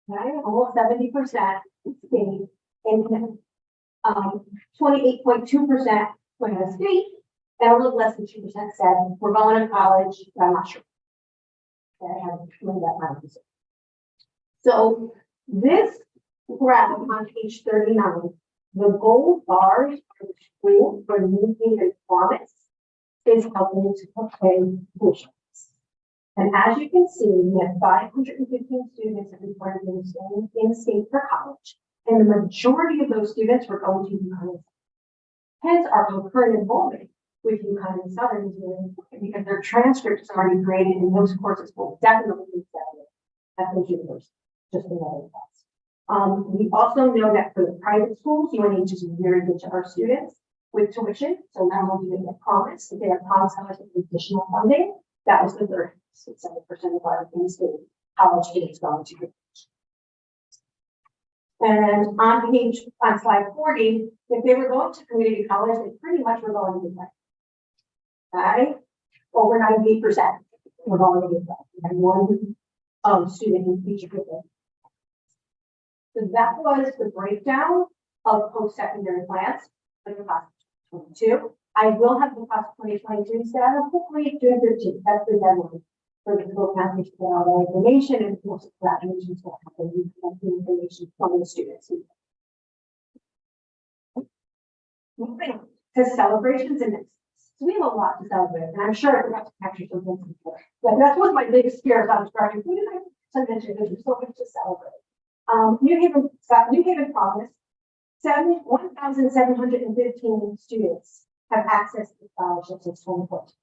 Right? Almost 70% stayed in Connecticut. 28.2% went out of state, and a little less than 2% said, we're going to college, but I'm not sure. I haven't made that kind of decision. So this graph on page 39, the gold bars for the school for meeting the promise is helping to pay tuition. And as you can see, we have 515 students that reported in state for college, and the majority of those students were going to UConn and Southern. Hence, our concurrent enrollment with UConn and Southern is really important because their transcripts are already graded, and those courses will definitely be studied at those universities. Just another thought. We also know that for the private schools, UNH is very good to our students with tuition. So not only do they get promised, if they have promised us additional funding, that was the 37% of our in-state college students going to college. And on slide 40, if they were going to community college, they pretty much were going to get that. Okay? Over 98% were going to get that. We had one student in each group. So that was the breakdown of post-secondary plans for the class of 2022. I will have the class of 2022 data hopefully June 13th. That's the deadline for the school county to get all the information, and of course graduation is going to happen. You can get the information from the students. Moving on to celebrations and next. So we have a lot to celebrate, and I'm sure I forgot to capture something before. But that's one of my biggest fears on graduating. Who did I mention? There's so much to celebrate. New Haven promised 1,715 students have access to scholarships since 2014.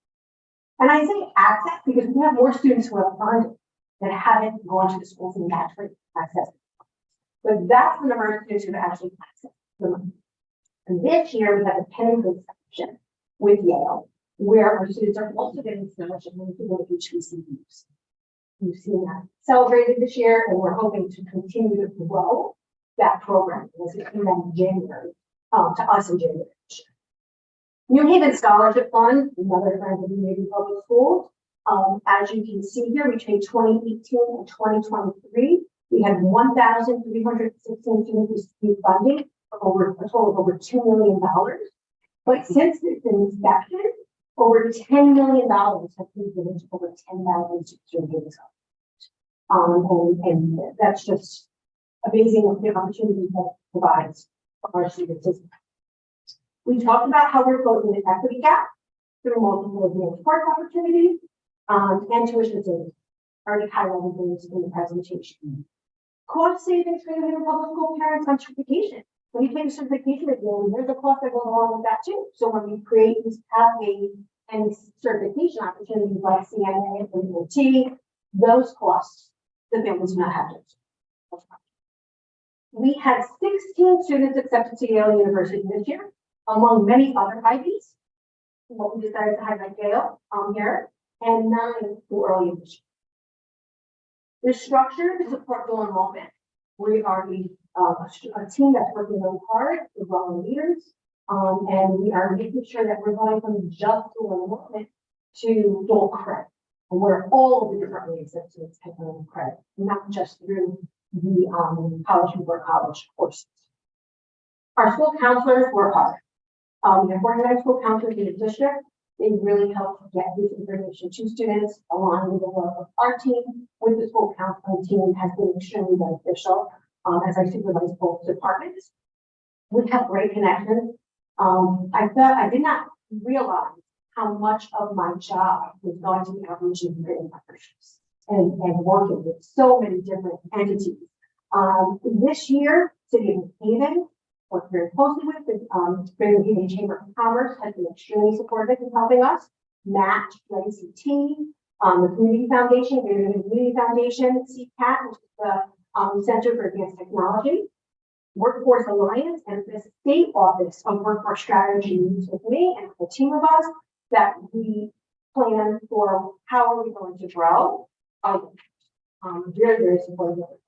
And I say access because we have more students who have earned it that haven't gone to the schools and actually access it. But that's the number of students who have actually accessed the money. And this year we have a pending section with Yale, where our students are also getting scholarship money to go to HBCUs. We've seen that celebrated this year, and we're hoping to continue to grow that program as it came in January, to us in January. New Haven Scholarship Fund, another friend of the New Haven Public Schools. As you can see here, between 2018 and 2023, we had 1,316 students receive funding for over a total of over $2 million. But since its inception, over $10 million have been given to over 10,000 students. And that's just amazing of the opportunity that it provides for our students. We talked about how we're closing the equity gap through multiple advanced course opportunities and tuition savings. Already highlighted those in the presentation. Cost savings for the public school parents on certification. When you take a certification exam, there's a cost that goes along with that too. So when we create these pathways and certification opportunities like CNA and DOT, those costs the families do not have to. We had 16 students accepted to Yale University this year, among many other IBs. What we decided to highlight Yale here, and 9 for early admission. The structure to support dual enrollment. We are a team that's working really hard with well leaders, and we are making sure that we're going from just dual enrollment to dual credit, and where all of the different ways that students can earn credit, not just through the college before college courses. Our school counselors work hard. We have organized school counselors in the district. They really help get this information to students, along with the work of our team with the school counseling team has been extremely beneficial as I supervise both departments. We have great connections. I did not realize how much of my job was going to be outreach and creating partnerships and working with so many different entities. This year, City of New Haven worked very closely with the New Haven Chamber of Commerce has been extremely supportive in helping us. Match, NCT, the Community Foundation, the New Haven Community Foundation, CCAT, which is the Center for Advanced Technology, Workforce Alliance, and the State Office of Workforce Strategy meets with me and a team of us that we plan for how are we going to grow. Very, very supportive.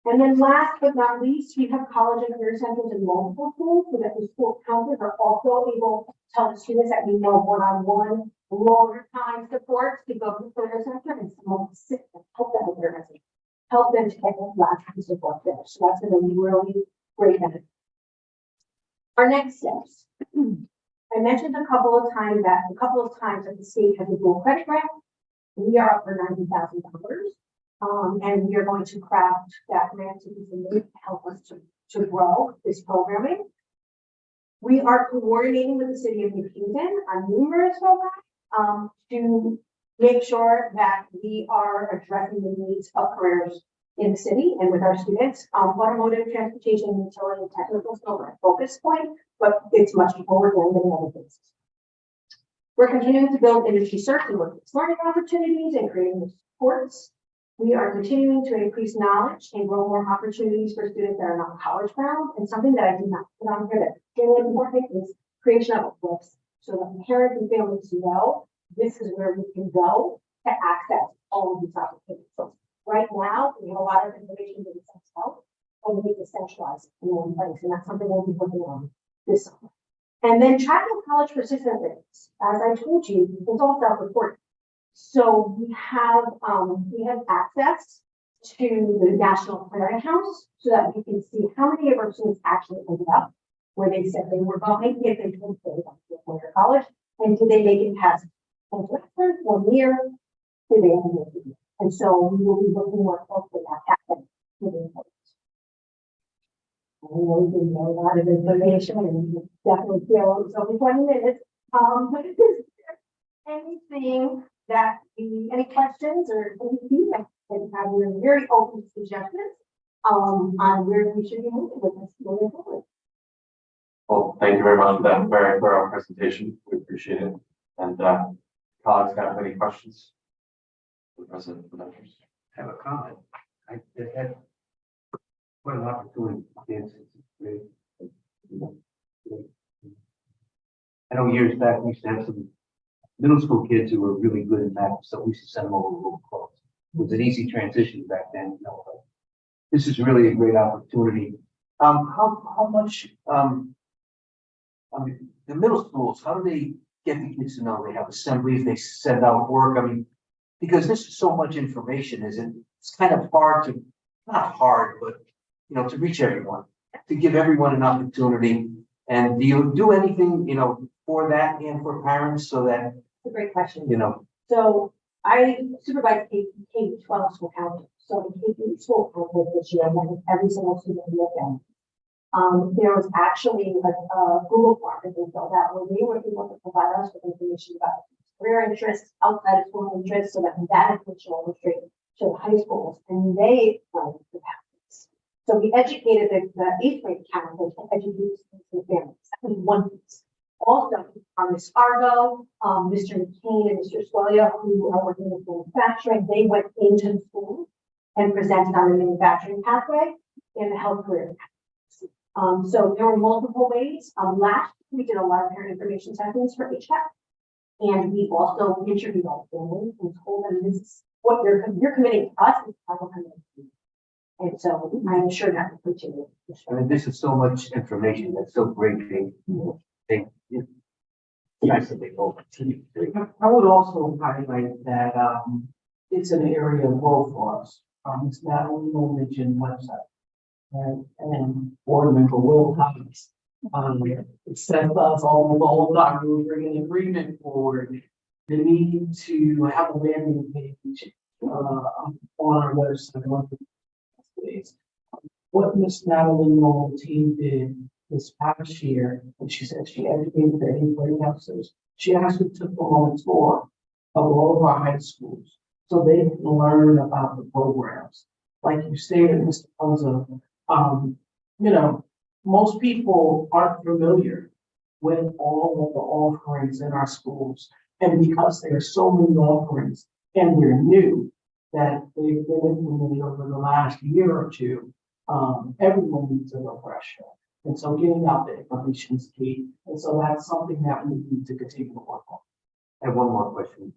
And then last but not least, we have college and career centers in multiple schools so that the school counselors are also able to tell the students that we know one-on-one, longer time support to go to the career center and someone sit and help them with their message, help them to get that last time support finished. So that's going to be really great benefit. Our next steps. I mentioned a couple of times that the state has a dual credit grant. We are up for $90,000. And we are going to craft that grant to be submitted to help us to grow this programming. We are coordinating with the City of New Haven on numerous programs to make sure that we are addressing the needs of careers in the city and with our students. Automotive, transportation, utility, and technical still are a focus point, but it's much more than many other things. We're continuing to build industry search and workplace learning opportunities and creating the supports. We are continuing to increase knowledge and grow more opportunities for students that are not college bound. And something that I did not put on here that's really important is creation of a website so that parents and families know this is where we can go to access all of these opportunities. So right now, we have a lot of information that is out, and we need to centralize it in one place. And that's something we'll be working on this summer. And then tracking college persistence rates. As I told you, it's all self-reported. So we have access to the National Clearinghouse so that we can see how many of our students actually ended up where they said they were going if they didn't say they went to college, and did they make it past semester or year? Did they end up? And so we will be looking more closely at that moving forward. I know we didn't know a lot of information, and we definitely feel it was only 20 minutes. But is there anything that any questions or any feedback that you have? We're very open to suggestions on where we should be moving with this moving forward. Well, thank you very much for that very thorough presentation. We appreciate it. And colleagues have any questions? The president of the members. Have a comment. I had quite an opportunity to dance. I know years back, we used to have some middle school kids who were really good in math, so we used to send them over to Little Cross. It was an easy transition back then, you know, but this is really a great opportunity. How much, I mean, the middle schools, how do they get the kids to know? They have assemblies, they send out work, I mean, because this is so much information, it's kind of hard to, not hard, but, you know, to reach everyone, to give everyone an opportunity. And do you do anything, you know, for that and for parents so that, It's a great question. you know, So I supervise K-12 school council. So the K-12 school council this year, I met with every single student in the family. There was actually a Google form that they filled out where they were able to provide us with information about career interests, outside of school interests, so that that information was straight to the high schools, and they went the pathways. So we educated the eighth grade council to educate the families. That was one piece. Also, Ms. Fargo, Mr. McCain and Mr. Squalia, who are working with manufacturing, they went into the school and presented on the manufacturing pathway and the health career. So there were multiple ways. Last we did a lot of parent information sessions for HVAC. And we also interviewed all families and told them this is what you're committing to us is how we're committing to you. And so I'm sure that will continue. I mean, this is so much information that's so great. It's nice that they go. I would also highlight that, it's an area of growth for us. It's not only mentioned website. Right, and board member Will Thomas. It sent us all the old documents, bring an agreement forward. The need to have a landing page, on our website. What Miss Natalie Noel team did this past year, and she said she educated the eighth grade counselors. She actually took them on a tour of all of our high schools, so they can learn about the programs. Like you stated, Mr. Ponzo, you know, most people aren't familiar with all of the offerings in our schools. And because there are so many offerings and they're new that they've been implemented over the last year or two, everyone needs a refresher. And so getting out the information is key. And so that's something that we need to continue to work on. I have one more question.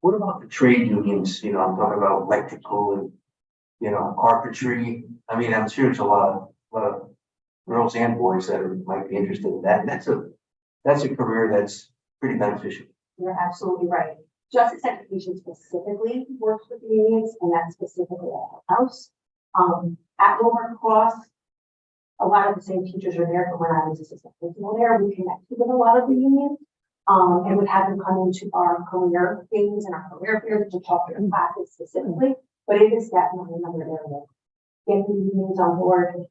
What about the trade unions? You know, I'm talking about electrical and, you know, carpentry. I mean, I'm sure there's a lot of girls and boys that might be interested in that. And that's a career that's pretty beneficial. You're absolutely right. Justice Education specifically works with the unions, and that's specifically at our house. At Lower Cross, a lot of the same teachers are there from when I was assistant principal there. We connected with a lot of the unions, and would have them come into our career things and our career fairs to talk to their classes specifically. But it is definitely another area. Getting the unions on board,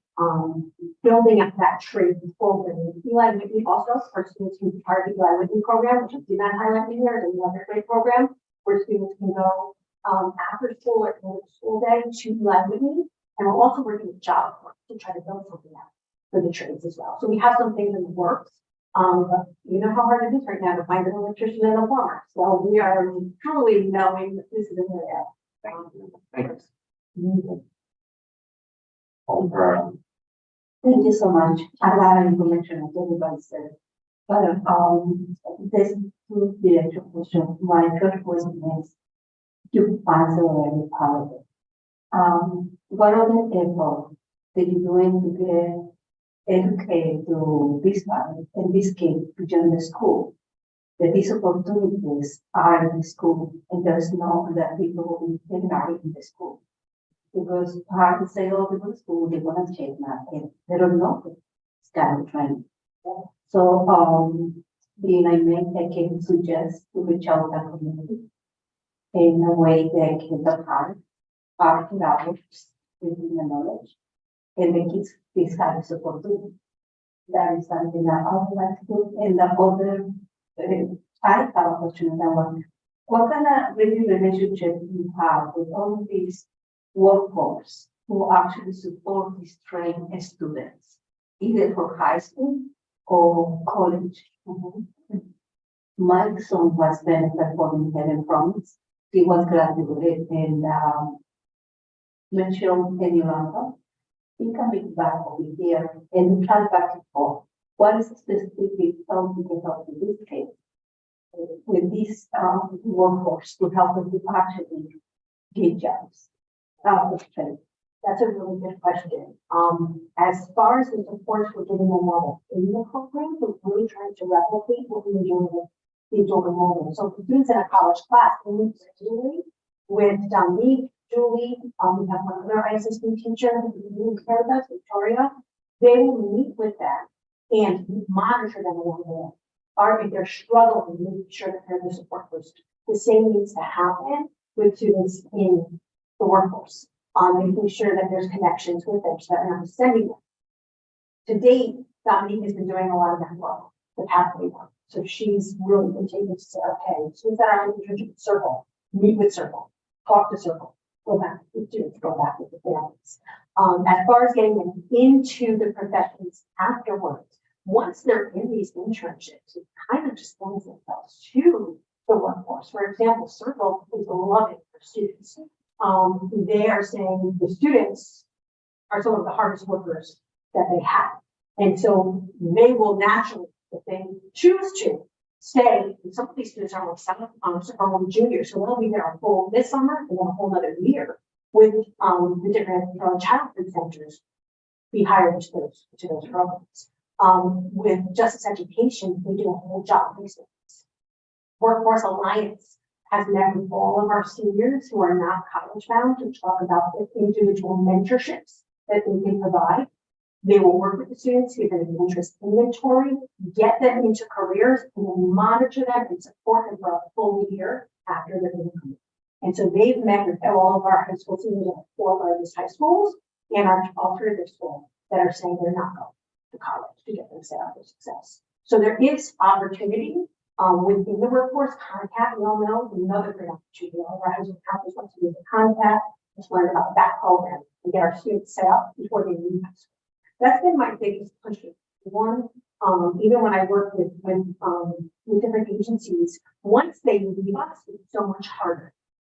building up that trade program. Eli Whitney also, for students who are part of the Eli Whitney program, which I did not highlight in here, is another great program where students can go after school or during the school day to Eli Whitney. And we're also working with job corps to try to build something out for the trades as well. So we have some things in the works. But you know how hard it is right now to find an electrician and a plumber. So we are truly knowing that this is an area. Thanks. Thank you so much. A lot of information as everybody said. But this would be a question. My first question is to answer very part of it. What are the efforts that you're doing to get educated to this part, in this case, to join the school? That these opportunities are in the school and there's no other people in the school. Because hard to say, oh, people in school, they want to change that. They don't know this kind of training. So, I can suggest to reach out to the community in a way that can help our knowledge, within the knowledge, and make it this kind of opportunity. That is something that I would like to do. And the other, I have a question that one. What kind of really relationship do you have with all of these workforce who actually support these trained students? either for high school or college. My son was then performing Helen Promise. He was graduated in Mitchell in Yolanda. He coming back over here and try back and forth. What is the specific help we can help in this case? With this workforce to help them to actually get jobs. That's a really good question. As far as the support we're giving them all in the program, we're really trying to replicate what we were doing with the open enrollment. So for students in a college class, we meet regularly with Dominique, Julie, we have one other ISSB teacher who really care with us, Victoria. They will meet with them and monitor them along the way. Or if they're struggling, making sure that they're the support groups. The same needs to happen with students in the workforce. Making sure that there's connections with them so that we're not sending them. To date, Dominique has been doing a lot of that work, the pathway work. So she's really been taking to say, okay, students that are in the circle, meet with circle, talk to circle, go back with students, go back with the families. As far as getting them into the professions afterwards, once they're in these internships, it kind of just lends themselves to the workforce. For example, Circle is loving for students. They are saying the students are some of the hardest workers that they have. And so they will naturally, if they choose to, stay. And some of these students are only juniors, so they'll be there a full this summer and then a whole other year with the different childhood centers be hired to those programs. With Justice Education, they do a whole job placement. Workforce Alliance has met with all of our seniors who are not college bound to talk about the individual mentorships that they can provide. They will work with the students, give them an interest inventory, get them into careers, and then monitor them and support them for a full year after they're in the career. And so they've met with all of our high school seniors at 4 largest high schools and our alternative schools that are saying they're not going to college to get them set up for success. So there is opportunity within the workforce. Contact, we all know, another great opportunity. All of our high school counselors want to use the contact, just learn about that program and get our students set up before they leave high school. That's been my biggest push. One, even when I work with different agencies, once they leave us, it's so much harder.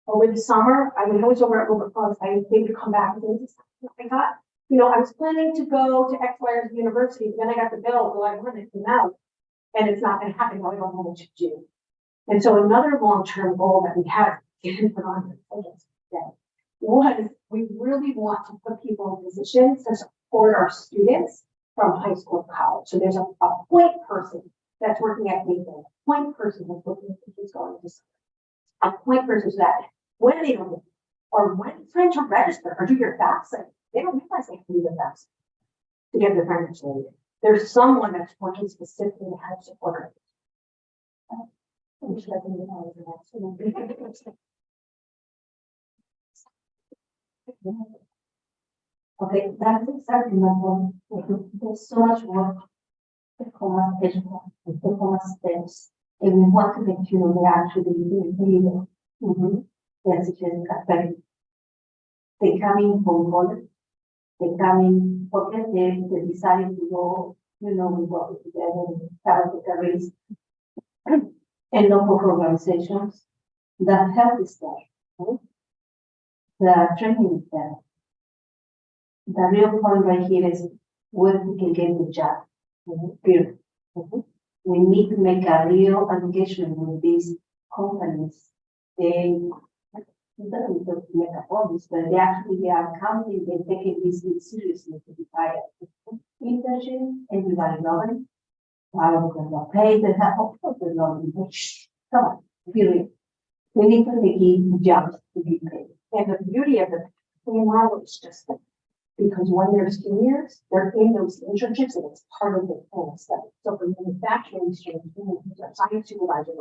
Over the summer, I was always over at Wilbur Clubs. I think to come back and say, I got, I was planning to go to X, Y, or Z university, but then I got the bill, so I wanted to know, and it's not going to happen. I don't know what to do. And so another long-term goal that we have was we really want to put people in positions to support our students from high school to college. So there's a point person that's working at Nathan, a point person that's looking at who's going to school, a point person so that when they don't, or when it's time to register or do your FAFSA, they don't realize they have to do the FAFSA to get their financial aid. There's someone that's working specifically to help support it. Okay, that's exactly my point. There's so much work to perform steps, and we want to make sure they actually do it. Yes, it is affected. They come in from college, they come in, forget they decided to go, we work together and start the careers. And local organizations, that help is there. The training is there. The real point right here is where we can get the job. Period. We need to make a real engagement with these companies. They don't make a promise, but they are counting and taking this seriously to be hired. Internship, everybody knows. I don't know, pay the half of the loan. Come on, period. We need to make jobs to be paid. And the beauty of the model is just that because when they're seniors, they're in those internships and it's part of the full study. So for manufacturing students, our science supervisor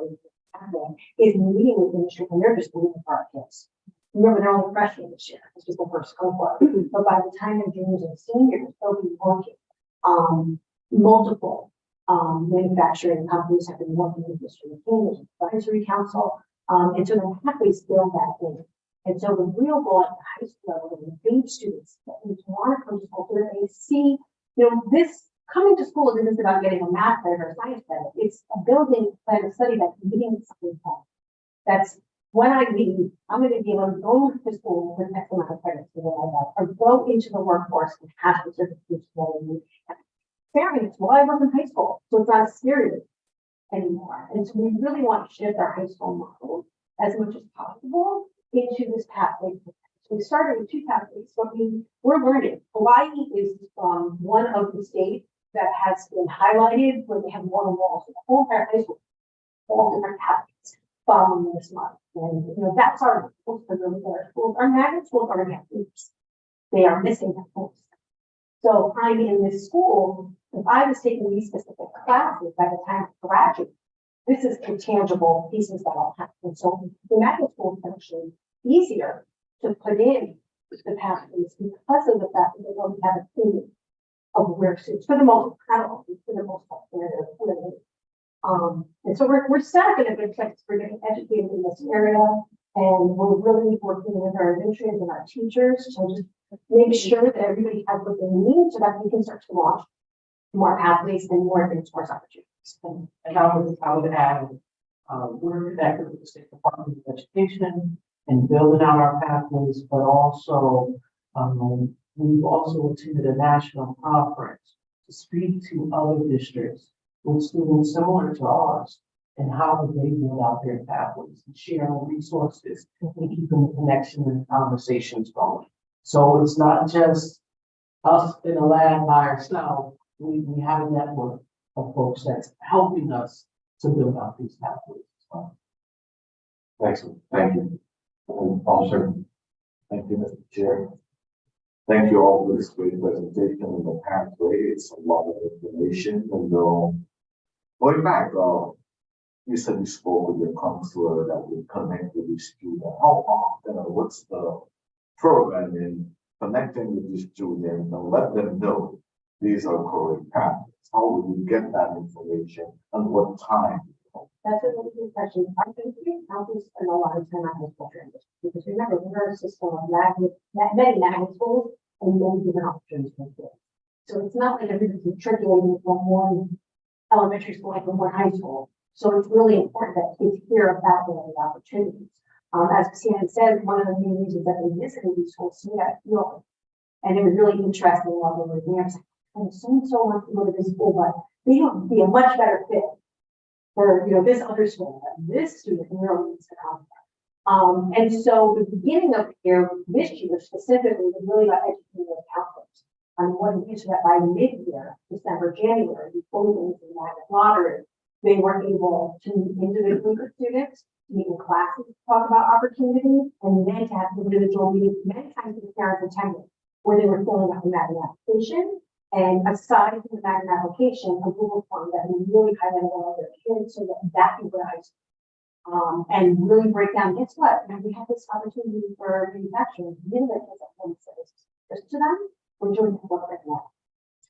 is meeting with industry and they're just moving for our kids. Remember, they're only freshmen this year. This was the first cohort. But by the time they're juniors and seniors, they'll be working. Multiple manufacturing companies have been working with Mr. McCain, advisory council, and so the pathways build that in. And so the real goal at the high school level, and engage students that want to come to school so that they see, this coming to school isn't just about getting a math credit or a science credit. It's a building plan of study that's meeting something. That's when I leave, I'm gonna be able to go to school with X amount of credits for what I have, or go into the workforce and have the certificates that I need. Experience while I was in high school, so it's not a scary anymore. And so we really want to shift our high school model as much as possible into this pathway. So we started with 2 pathways, but we're learning. Hawaii is one of the states that has been highlighted where they have more walls. The whole entire high school, all different pathways following this model. And that's our schools for really our schools. Our magnet schools are gaps. They are missing that focus. So I'm in this school, if I was taking these specific classes by the time I graduate, this is intangible pieces that I'll have. And so the magnet school is actually easier to put in the pathways because of the fact that they don't have a theme of where students, for the most part, and so we're set up in a good place for getting educated in this area, and we're really working with our administrators and our teachers to just make sure that everybody has what they need so that we can start to launch more pathways and more advanced course opportunities. And I would add, we're connected with the State Department of Education and building out our pathways, but also, we've also attended a national conference to speak to other districts with students similar to ours and how would they build out their pathways and share resources and keeping the connection and conversations going. So it's not just us in a lab by ourselves. We have a network of folks that's helping us to build out these pathways as well. Excellent, thank you. Officer. Thank you, Mr. Chair. Thank you all for this great presentation on the pathway. It's a lot of information. And going back, you said you spoke with your counselor that will connect with the student. How often or what's the program in connecting with the student and let them know these are correct pathways? How will you get that information and what time? That's a really good question. Our community counselors spend a lot of time on high school transition because remember, we're a system of many magnet schools and many different options for kids. So it's not like everybody's matriculating from one elementary school to one high school. So it's really important that kids hear about the opportunities. As Sam said, one of the main reasons that they visited these schools to me, I feel, and it was really interesting while they were there. And so wants to go to this school, but they would be a much better fit for this other school. This student really needs to come. And so the beginning of the year, this year specifically, was really about educating the counselors. What it is that by mid-year, December, January, before we went into the magnet lottery, they were able to meet individually with students, to meet in classes, to talk about opportunities, and then to have individual meetings, many times with parents attending, where they were filling out the magnet application. And aside from the magnet application, a Google form that we really highlighted all of their kids so that can go to high school. And really break down, guess what? Now we have this opportunity for manufacturing, really that kids at home services to them. We're doing the work right now.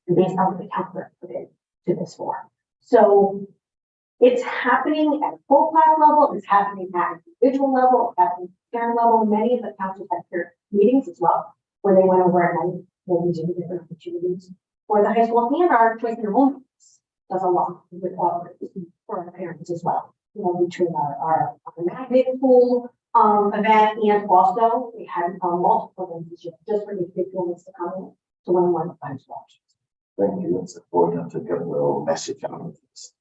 And based on the counselor put in to this form. So it's happening at full class level, it's happening at individual level, it's happening at parent level. Many of the counselors have their meetings as well, where they went over and maybe do different opportunities for the high school, and our choice in enrollment does a lot with offers for our parents as well. Between our magnet pool event and also we had multiple events this year just for individuals to come in to learn more about high school. Thank you. It's important to get a little message out of this.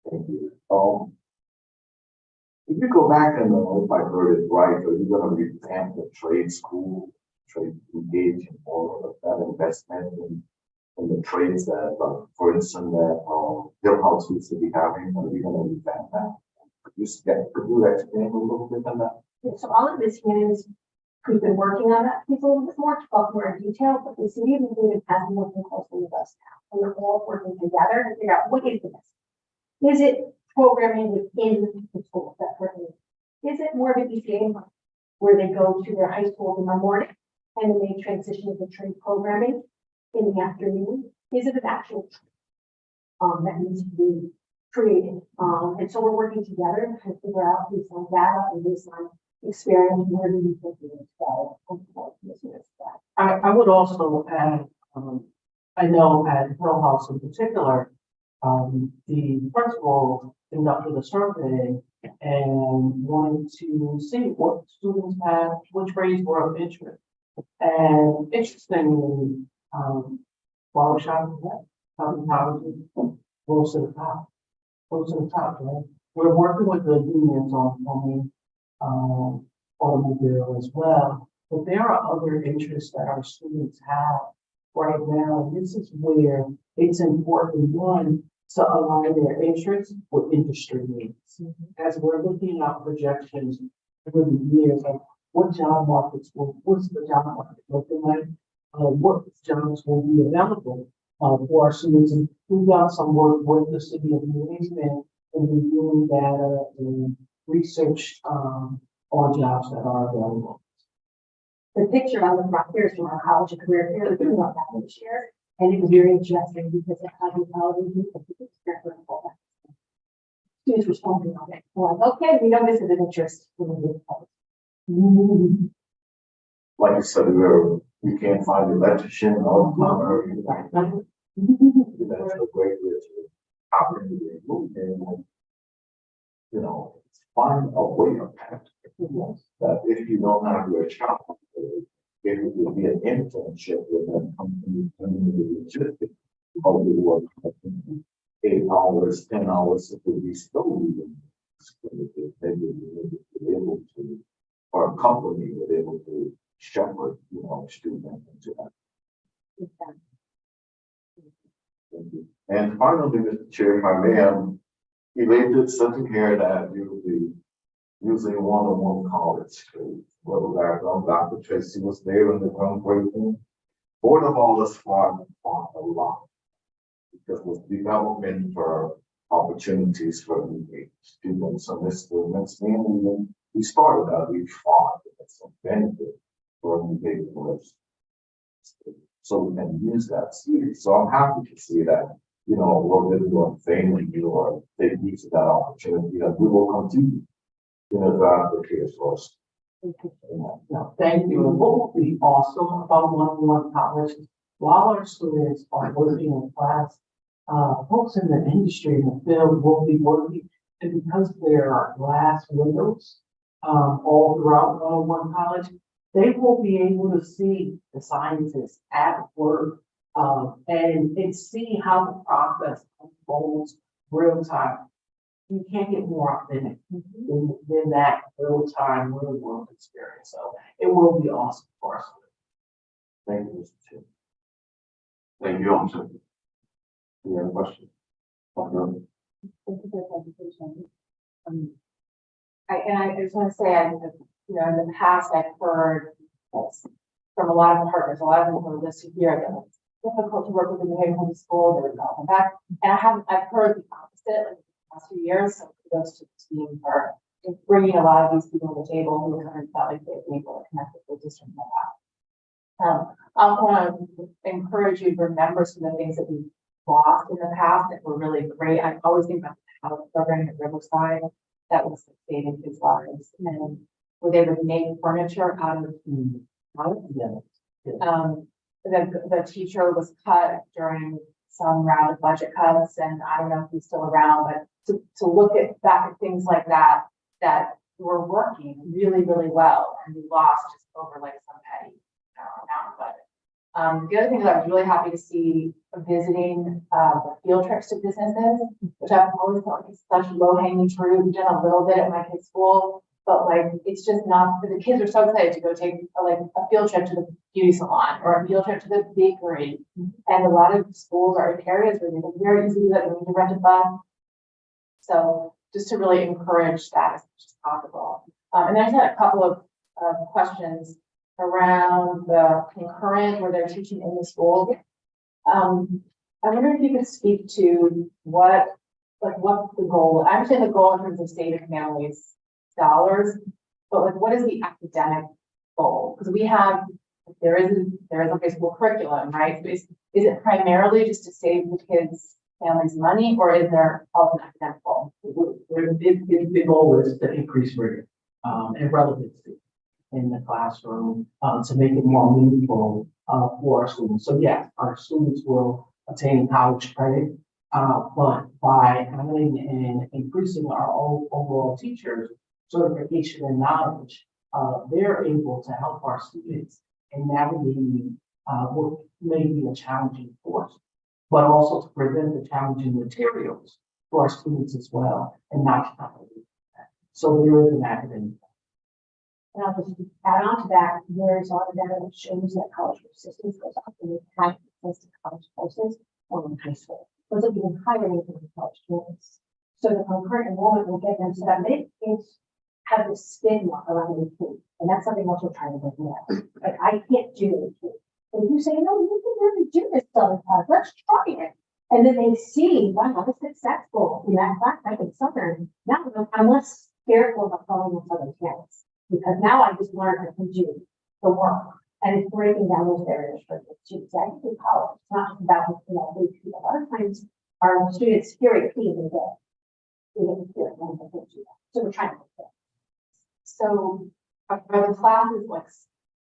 Thank you. If you go back and if I heard it right, are you going to revamp the trade school, trade engage in more of that investment in the trades that, for instance, that Hill House used to be having? Are you going to revamp that? Could you explain a little bit on that? So all of this is we've been working on that piece a little bit more to talk more in detail, but the city of New Haven has been working closely with us now. And we're all working together to figure out what is the best. Is it programming within the schools that we're in? Is it more of an ECA where they go to their high schools in the morning and then they transition to trade programming in the afternoon? Is it an actual that needs to be created? And so we're working together to figure out based on data and based on experience, where do you think we need to go? I would also add, I know at Hill House in particular, the principal conducted a survey and wanted to see what students had, which grades were of interest. And interestingly, while we're shopping, colleges goes to the top, right? We're working with the unions on automobile as well, but there are other interests that our students have right now. This is where it's important, one, to align their interests with industry needs. As we're looking at projections over the years, like what job markets what's the job market looking like? What jobs will be available for our students? And we've done some work with the city of New England and reviewing data and research on jobs that are available. The picture on the front here is from our college and career fair. We about that this year. And it was very interesting because it had the students responding on it. Like, okay, we know this is an interest. Like I said, we can't find an electrician or plumber. That's a great way to opportunity to move in. You know, find a way of that. That if you don't have your child, if it would be an internship with a company, logistics, or we work 8 hours, 10 hours, it would be still they would be able to, or a company would be able to shepherd, student into that. Thank you. And finally, Mr. Chair, if I may, I'm elated sitting here that we will be using one-on-one college. Whether Dr. Tracy was there in the groundbreaking, both of all us fought a lot because with development for opportunities for the students and the students, mainly we started out, we fought to get some benefit for the big boys. So we can use that series. So I'm happy to see that, we're really going to failing you or take use of that opportunity that we will continue to advocate for us. No, thank you. And what will be awesome about one-on-one college is while our students are working in class, folks in the industry in the field will be working, and because there are glass windows all throughout one-on-one college, they will be able to see the scientists at work and see how the process unfolds real time. You can't get more authentic than that real-time, real-world experience. So it will be awesome for us. Thank you, Mr. Chair. Thank you, Officer. Any other questions? Thank you for the presentation. I just want to say, in the past, I've heard from a lot of partners, a lot of them who are listed here, that it's difficult to work with independent school, they would not come back. And I've heard the opposite, like the past few years, so kudos to the team for bringing a lot of these people to the table who haven't felt like they've been able to connect with the district in the past. I want to encourage you to remember some of the things that we've lost in the past that were really great. I always think about the house program at Riverside that was saving kids' lives, and where they would make furniture out of the teacher was cut during some round of budget cuts, and I don't know if he's still around, but to look back at things like that were working really, really well, and we lost just over like some petty amount of budget. The other thing that I was really happy to see visiting the field trips to businesses, which I've always felt like is such low hanging fruit. We've done a little bit at my kids' school, but it's just not. The kids are so excited to go take a field trip to the beauty salon or a field trip to the bakery. And a lot of schools are in areas where they can very easily do that. They need to rent a bus. So just to really encourage that as much as possible. And then I just had a couple of questions around the concurrent where they're teaching in the school. I wonder if you could speak to what's the goal. I understand the goal in terms of state and families dollars, but what is the academic goal? Because we have there is a high school curriculum, right? So is it primarily just to save the kids' families money, or is there also an academic goal? The goal is to increase rigor and relevancy in the classroom to make it more meaningful for our students. So yes, our students will attain college credit, but by having and increasing our overall teachers' certification and knowledge, they're able to help our students in navigating what may be a challenging course, but also to present the challenging materials for our students as well, and not to so there is an academic. And I'll just add on to that, there's a lot of data that shows that college persistence goes up in the high access to college courses or in high school. Those are even higher than the college students. So the concurrent enrollment will get them so that they have this stigma around the kid. And that's something else we're trying to get at. Like, I can't do it. And if you say, no, you can really do this stuff, let's try it. And then they see, wow, I was successful in that class back in Southern. Now I'm less careful about following those other parents. Because now I just learned how to do the work, and it's breaking down those barriers for the students. I think in college, it's not just about, a lot of times our students hear it even day. They didn't hear it when they do that. So we're trying to do that. So are the classes like,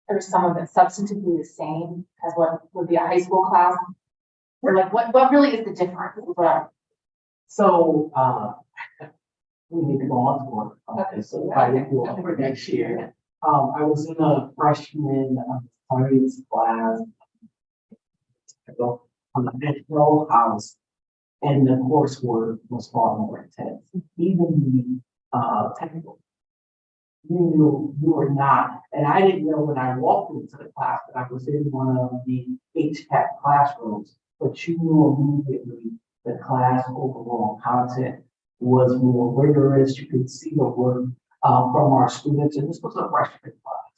or some of it substantively the same as what would be a high school class? Or like, what really is the difference? So, we need to go on to work. Okay, so I didn't do it for next year. I was in a freshman science class. I go on the actual house, and the coursework was far more intense. Even the technical. You were not, and I didn't know when I walked into the class that I was in one of the HCAP classrooms, but you knew immediately the class overall content was more rigorous. You could see the work from our students, and this was a freshman class.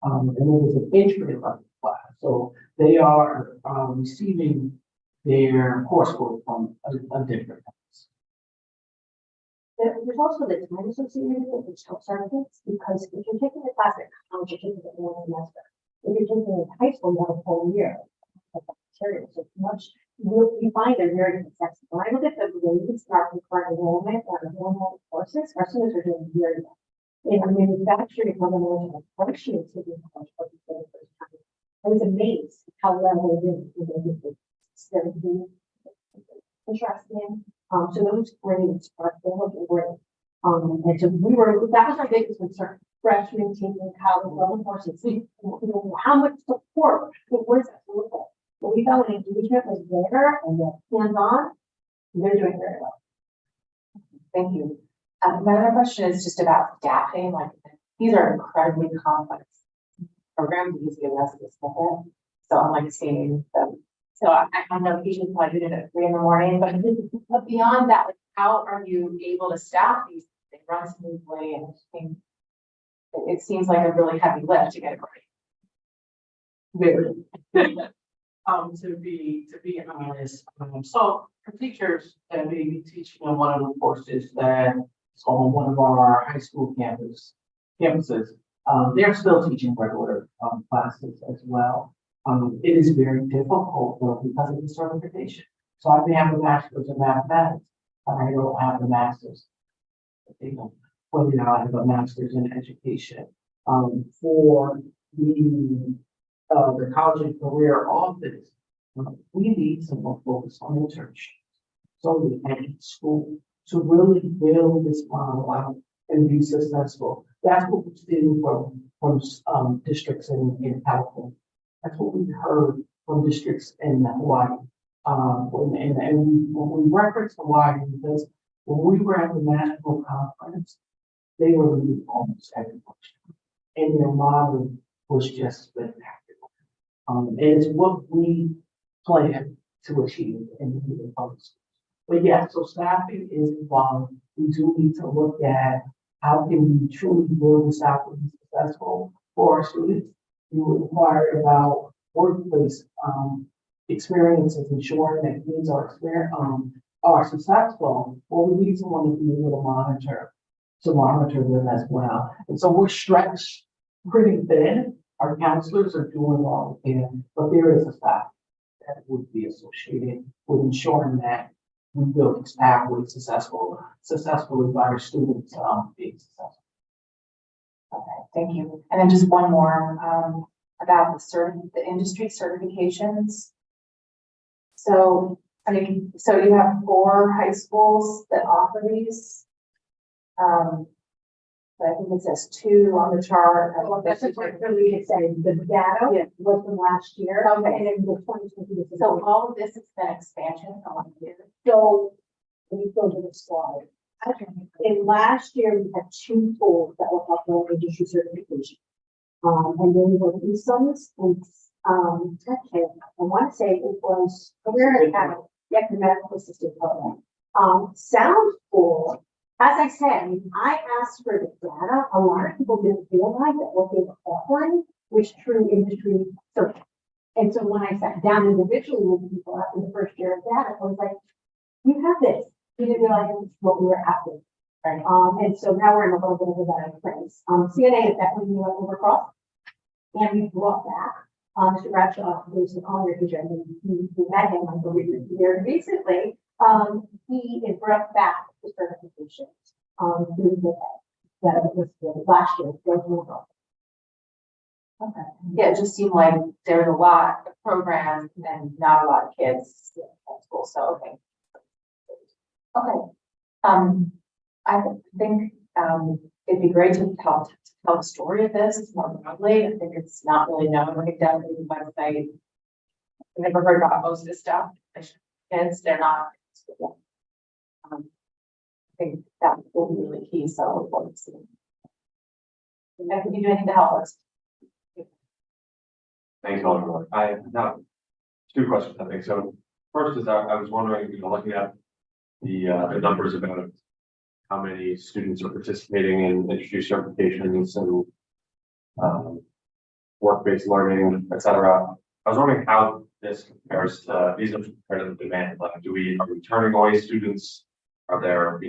And it was an entry level class. So they are receiving their coursework from a different class. There's also the time associated with the self certificates, because if you're taking the class at college, you're taking it one semester. If you're taking it in high school, you have a whole year. So much, we find they're very accessible. When I look at the grades for our concurrent enrollment or enrollment courses, our students are doing very well. In manufacturing, when I went to the freshman taking college courses for the first time, I was amazed how well they did. It's very interesting. So those grades are looking great. And so that was our biggest concern. Freshmen taking college level courses, how much support, what does that look like? But we felt when engagement was there and the hands-on, they're doing very well. Thank you. My other question is just about staffing. Like, these are incredibly complex programs because you have this stuff. So I'm like seeing them. So I know patients might do it at 3 a.m, but beyond that, like, how are you able to staff these? They run smoothly, and it seems like a really heavy lift to get it right. Very. To be honest, so for teachers that may be teaching on one of the courses that is on one of our high school campuses, they're still teaching regular classes as well. It is very difficult though because of the certification. So I may have a master's in mathematics, but I don't have a master's. Well, I have a master's in education. For the college and career office, we need some more focus on internships. So at school to really build this model out and be successful. That's what we're seeing from districts in California. That's what we've heard from districts in Hawaii. And when we reference Hawaii, because when we were at the national conference, they were leading almost every question. And their model was just spectacular. And it's what we plan to achieve in the public schools. But yeah, so staffing is involved. We do need to look at how can we truly build this out to be successful for our students. You inquired about workplace experiences, ensuring that kids are successful. Well, we need someone to be able to monitor them as well. And so we're stretched pretty thin. Our counselors are doing all they can, but there is a staff that would be associated with ensuring that we build this pathway successfully by our students being successful. Okay, thank you. And then just one more. about the industry certifications. So, I mean, so you have 4 high schools that offer these. But I think it says 2 on the chart. Well, that's what we're really saying, the data Yeah. was from last year. Okay. And then the 2020. So all of this has been expansion on here. So, let me go to the slide. In last year, we had 2 schools that were offering industry certification. And then we were in sons and, okay, I want to say it was, where it had, yeah, the medical assistant program. Sounds cool. As I said, I asked for the data. A lot of people didn't realize that what they were offering was true industry search. And so when I sat down individually with people after the first year of data, I was like, you have this. We didn't realize it was what we were after. Right. And so now we're in a little bit of a better place. CNA is definitely new at Overcross. And we brought back, Mr. Bradshaw, who's the calendar teacher, and we met him, I believe, here recently. He is brought back the certifications, through the, that was last year, Okay. Yeah, it just seemed like there was a lot of programs and not a lot of kids at school, so, okay. Okay, I think, it'd be great to tell the story of this more broadly. I think it's not really known. I think definitely the website. I've never heard about most of this stuff. Kids, they're not. I think that will be really key, so I look forward to seeing. Can you do anything to help us? Thanks, Alderman. I have 2 questions, I think. So first is I was wondering, looking at the numbers about how many students are participating in industry certifications and work-based learning, et cetera. I was wondering how this compares to these are compared to the demand. Like, are we turning away students? Are there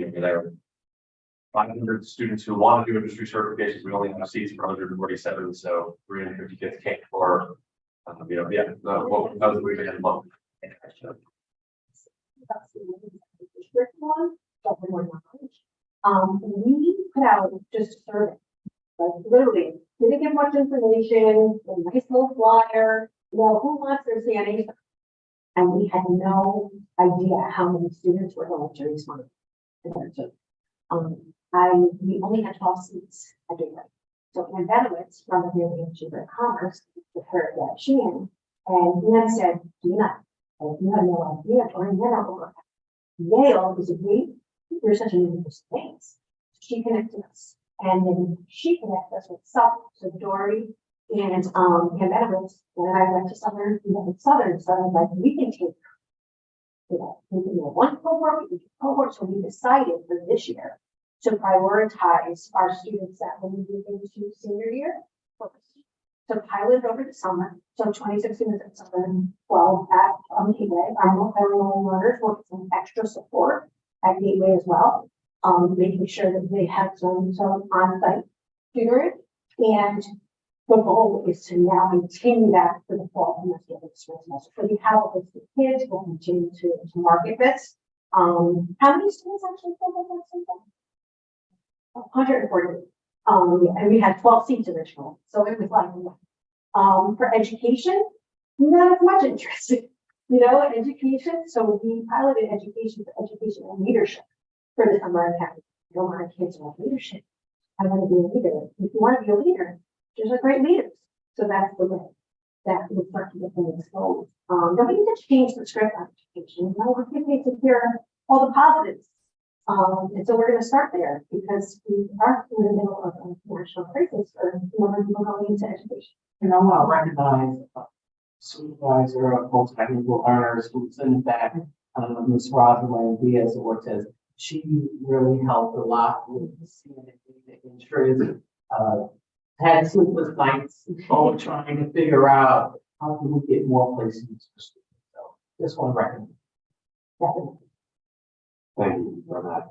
500 students who want to do industry certifications? We only have seats for 147, so 350 kids can't for how's the moving at the moment? district one, but we're not. We put out just a survey, like literally, didn't get much information, a nice little flyer, who wants their CNA? And we had no idea how many students were going to respond. We only had 12 seats at Gateway. So Ann Benowitz from the American Chamber of Commerce referred that Sheehan, and Ann said, Gina, you have no idea, or Yale is a great, you're such an interesting place. She connected us, and then she connected us with Suffolk, so Dory and Ann Benowitz. When I went to Southern, so I was like, we can take, we can do one cohort, we can do cohort. So we decided for this year to prioritize our students that will move into senior year first. So pilot over the summer, so 26 students at summer, 12 at Gateway. Our multi-learning learners will get some extra support at Gateway as well, making sure that they have some on-site tutoring. And the goal is to now continue that for the fall semester of the spring semester. So we have a list of kids, we'll continue to market this. How many students actually filled that semester? 140. And we had 12 seats originally, so it was like, for education, not as much interest, education. So we piloted education for education and leadership for the summer academy. A lot of kids want leadership. I want to be a leader. If you want to be a leader, there's a great leaders. So that's the way that we start to get them exposed. Then we need to change the script on education. We're going to hear all the positives. And so we're going to start there because we are in the middle of a national crisis for people going into education. And I want to recognize a supervisor of multi-technical learners who's in fact, Ms. Rosalind Diaz Ortiz. She really helped a lot with the CNA interest, had sleepless nights, all trying to figure out how can we get more placements for students. So just want to recognize. Definitely. Thank you for that.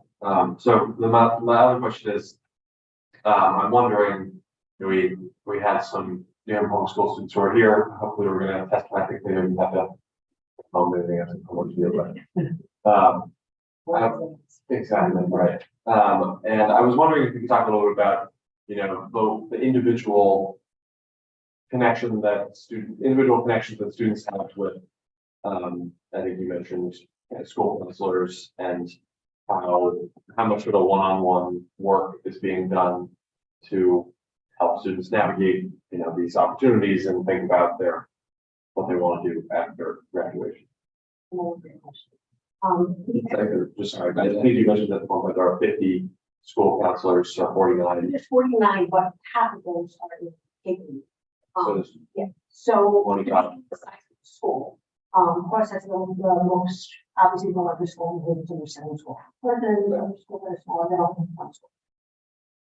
So my other question is, I'm wondering, we had some young homeschool students who are here. Hopefully we're going to test. I think they didn't have to. Maybe they have to come over to you, but exactly right. And I was wondering if you could talk a little bit about, the individual connection that individual connections that students have with, I think you mentioned school counselors and how much of a one-on-one work is being done to help students navigate, these opportunities and think about what they want to do after graduation. Just sorry, I think you mentioned at the moment there are 50 school counselors, or 49. There's 49, but half of those are in Hickory. So there's Yeah, so. 20 copies. The size of the school. Of course, that's the most, obviously, the largest school in the center school. But then the school is smaller than all the front school.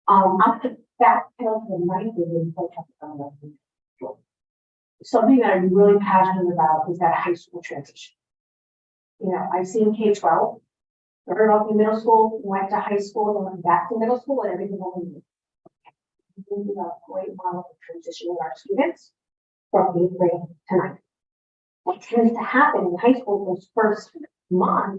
I'm the back hill to the ninth grade, something that I'm really passionate about is that high school transition. I've seen K-12, started off in middle school, went to high school, and went back to middle school, and everything over there. We do a great model of transitioning our students from 8th grade to 9th. What tends to happen in high school was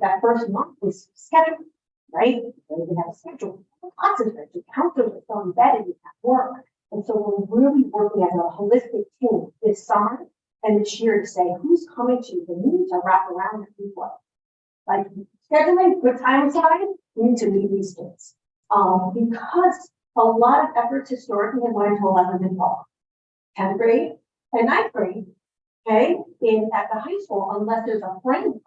that first month is scheduled, right? So we have a schedule, classes, the counselors are so embedded in that work. And so we're really working as a holistic team this summer and this year to say, who's coming to you? We need to wrap around that people. Like scheduling, good time aside, we need to meet these kids. Because a lot of efforts historically have went into 11th and 12th, 10th grade and 9th grade, okay, at the high school, unless there's a framework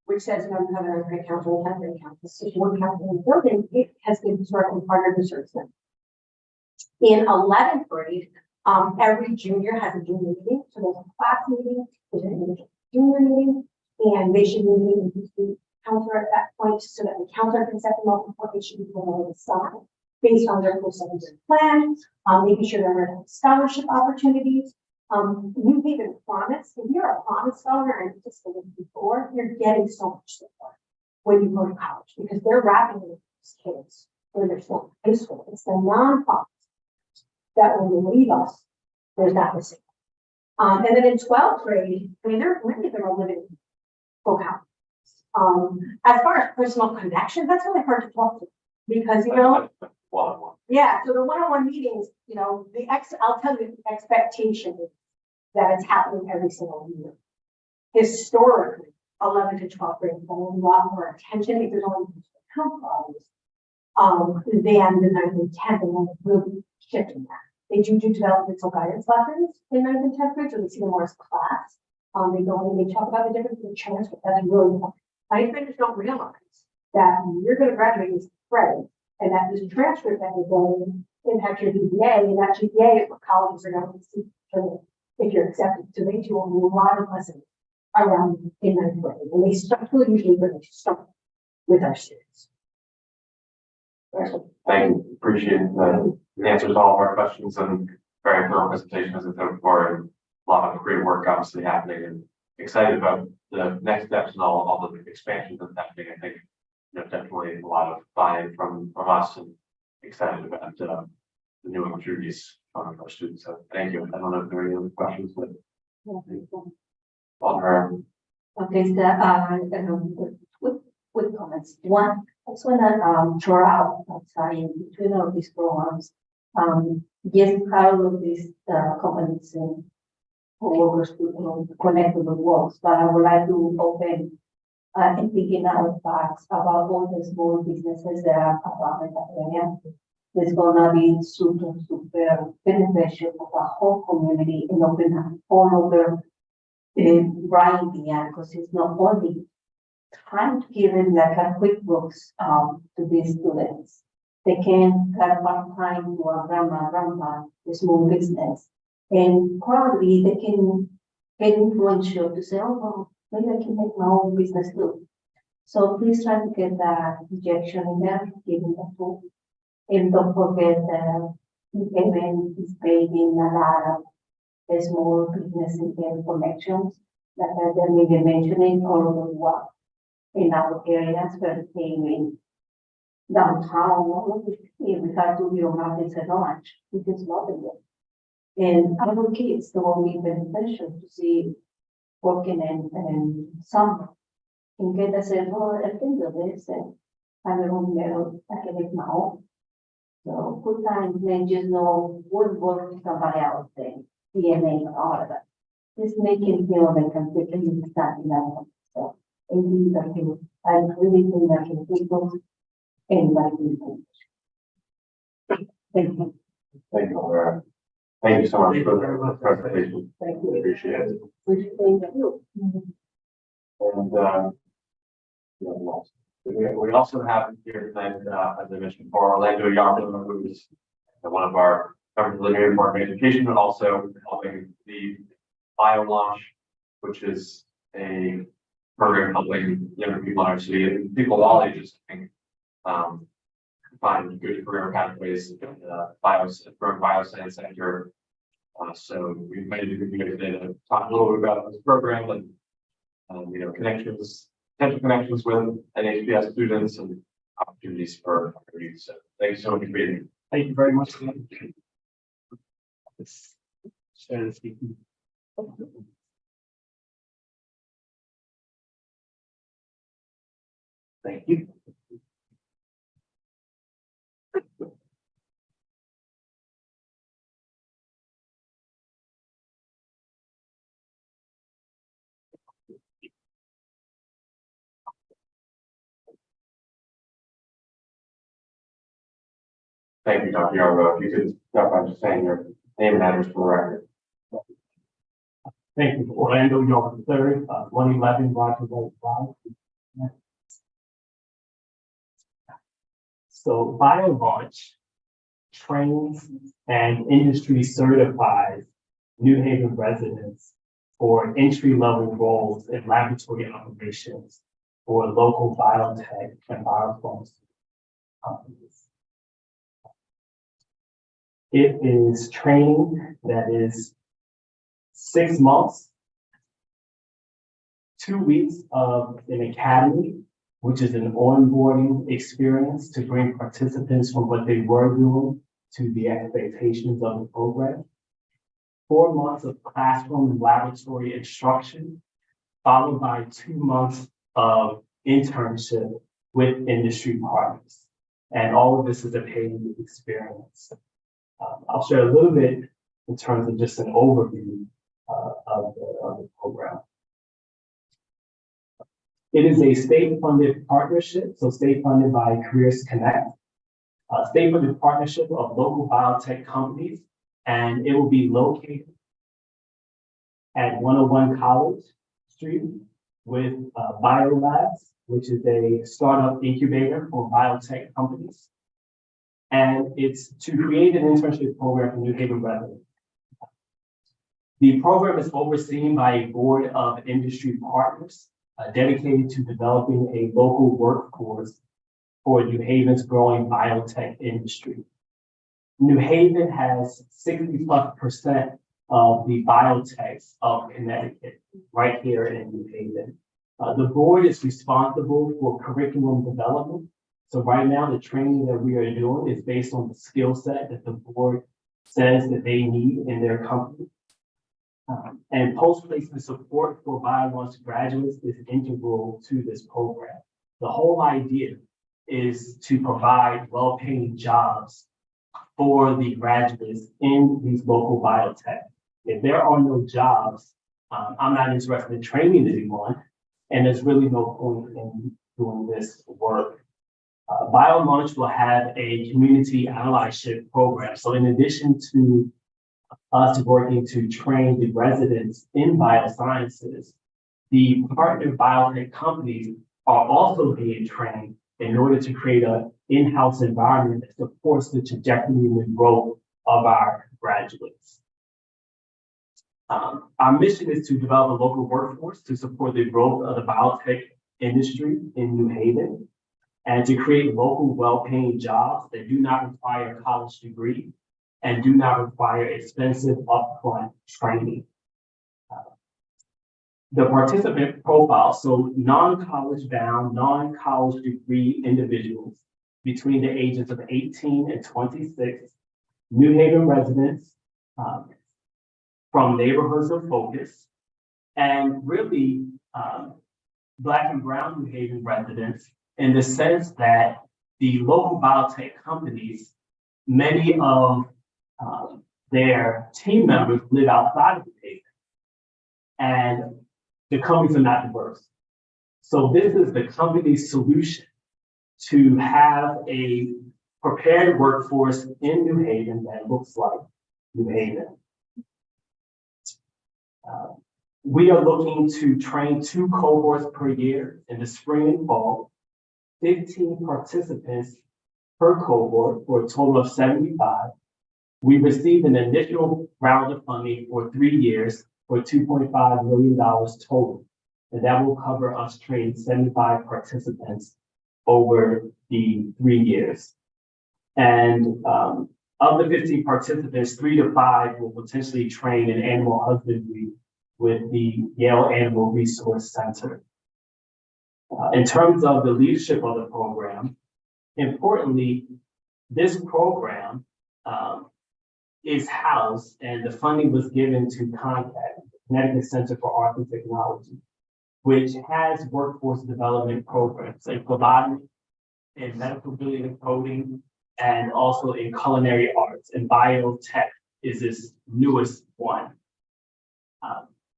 which says, you have a grade council, 10th grade council, if one council in the building, it has been historically part of the research center. In 11th grade, every junior has a junior meeting, so there's a class meeting, there's an individual junior meeting, and they should be meeting with the counselor at that point so that the counselor can set them up with what they should be doing over the summer based on their post-secondary plan, making sure there are scholarship opportunities. We've even promised, if you're a promise scholar and participated before, you're getting so much support when you go to college because they're wrapping with these kids when they're still in high school. It's the nonprofits that when they leave us, there's not the same. And then in 12th grade, many of them are living in BoA. As far as personal connections, that's really hard to talk to because, One-on-one. yeah, so the one-on-one meetings, I'll tell you the expectation is that it's happening every single year. Historically, 11th to 12th grade have a lot more attention if there's only than the 9th and 10th, and then really shifting that. They do developmental guidance lessons in 9th and 10th grade, so they see them more as class. They go in and they talk about the difference in the transcript. That's really important. 9th graders don't realize that you're going to graduate as a grade, and that this transcript that you're going impact your GPA, and that GPA is what colleges are going to see if you're accepted. So they do a lot of lessons around in 9th grade, and they start usually when they start with our students. Thank you. Appreciate the answers to all of our questions and very thorough presentation as I said before, and a lot of great work obviously happening and excited about the next steps and all the expansions that's happening. I think definitely a lot of buy-in from us and excited about the new opportunities for our students. So thank you. I don't know if there are any other questions, but on her. Okay, so quick comments. One, I just want to throw out in between all these programs. Yes, how of these companies and co-workers to connect with the works, but I would like to open and thinking out of facts about all the small businesses that are around that area. There's gonna be super beneficial for the whole community and open up all over variety, because it's not only trying to give them like a quick books to these students. They can have one time to a grandma, a small business, and probably they can get influential to say, oh, well, maybe I can make my own business too. So please try to get that injection in there, give them the tool. And don't forget that the payment is paid in a lot of small business and connections that I may be mentioning all over the world in our areas where they in downtown, we have to be markets at large, which is lovely. And our kids, they will be beneficial to see working in summer and get a sense, oh, I can do this and have a room there, I can make my own. So good time, then just know what work somebody else thing. DNA, all of that. Just make it feel like I'm thinking it's not enough. So, indeed, I really think that can people anybody can. Thank you. Thank you, Laura. Thank you so much for the presentation. Thank you. Appreciate it. Thank you. And, we also have here tonight, as I mentioned before, Orlando Yarmouth, who is one of our members of the New Department of Education, but also helping the bio launch, which is a program helping younger people in our city and people of all ages, I think, find good career pathways in the bioscience sector. So we invited you here today to talk a little bit about this program and, potential connections with NHBS students and opportunities for our youth. So thank you so much for being here. Thank you very much. Thank you. Thank you, Dr. Yarbo. If you could start by just saying your name and address for the record. Thank you. Orlando York III, 111 Roger Road Drive. So BioLaunch trains and industry certifies New Haven residents for entry-level roles in laboratory operations for local biotech and biopharmaceutical companies. It is training that is 6 months, 2 weeks of an academy, which is an onboarding experience to bring participants from what they were doing to the expectations of the program. 4 months of classroom and laboratory instruction, followed by 2 months of internship with industry partners. And all of this is a paid experience. I'll share a little bit in terms of just an overview of the program. It is a state-funded partnership, so state-funded by Careers Connect, a state-funded partnership of local biotech companies, and it will be located at 101 College Street with BioLabs, which is a startup incubator for biotech companies. And it's to create an internship program for New Haven residents. The program is overseen by a board of industry partners dedicated to developing a local workforce for New Haven's growing biotech industry. New Haven has 60+% of the biotechs of Connecticut right here in New Haven. The board is responsible for curriculum development. So right now, the training that we are doing is based on the skill set that the board says that they need in their company. And post-placement support for BioLaunch graduates is integral to this program. The whole idea is to provide well-paying jobs for the graduates in these local biotech. If there are no jobs, I'm not interested in training anyone, and there's really no point in doing this work. BioLaunch will have a community allyship program. So in addition to us working to train the residents in biosciences, the partner biotech companies are also being trained in order to create an in-house environment that supports the trajectory and the growth of our graduates. Our mission is to develop a local workforce to support the growth of the biotech industry in New Haven and to create local well-paying jobs that do not require a college degree and do not require expensive upfront training. The participant profile, so non-college bound, non-college degree individuals between the ages of 18 and 26, New Haven residents from neighborhoods of focus, and really Black and Brown New Haven residents in the sense that the local biotech companies, many of their team members live outside of the pavement. And the companies are not diverse. So this is the company's solution to have a prepared workforce in New Haven that looks like New Haven. We are looking to train 2 cohorts per year in the spring and fall, 15 participants per cohort for a total of 75. We received an initial round of funding for 3 years for $2.5 million total. And that will cover us training 75 participants over the 3 years. And of the 15 participants, 3 to 5 will potentially train in animal husbandry with the Yale Animal Resource Center. In terms of the leadership of the program, importantly, this program is housed and the funding was given to CONCAT, Connecticut Center for Arts and Technology, which has workforce development programs in phlebotomy, in medical billing and coding, and also in culinary arts, and biotech is this newest one.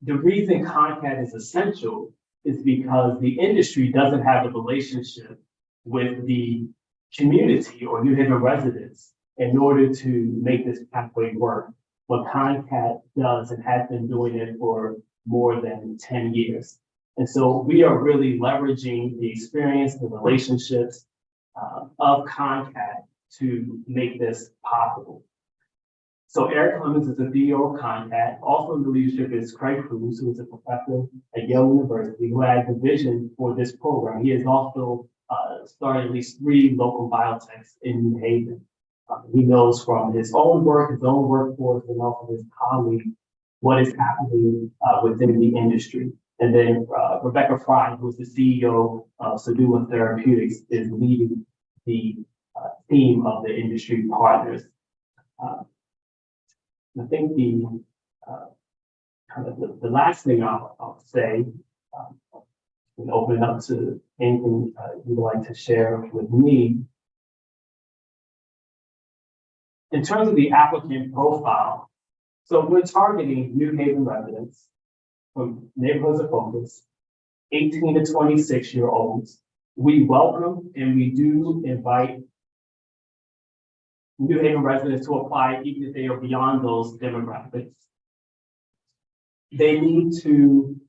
The reason CONCAT is essential is because the industry doesn't have a relationship with the community or New Haven residents in order to make this pathway work. What CONCAT does and has been doing it for more than 10 years. And so we are really leveraging the experience, the relationships of CONCAT to make this possible. So Eric Clemens is the CEO of CONCAT. Also in the leadership is Craig Cruz, who is a professor at Yale University, who has the vision for this program. He has also started at least 3 local biotechs in New Haven. He knows from his own work, his own workforce, and also his colleagues, what is happening within the industry. And then Rebecca Fry, who is the CEO of Sedua Therapeutics, is leading the team of the industry partners. I think the last thing I'll say, and open it up to anything you'd like to share with me. In terms of the applicant profile, so we're targeting New Haven residents from neighborhoods of focus, 18 to 26-year-olds. We welcome and we do invite New Haven residents to apply even if they are beyond those demographics. They need to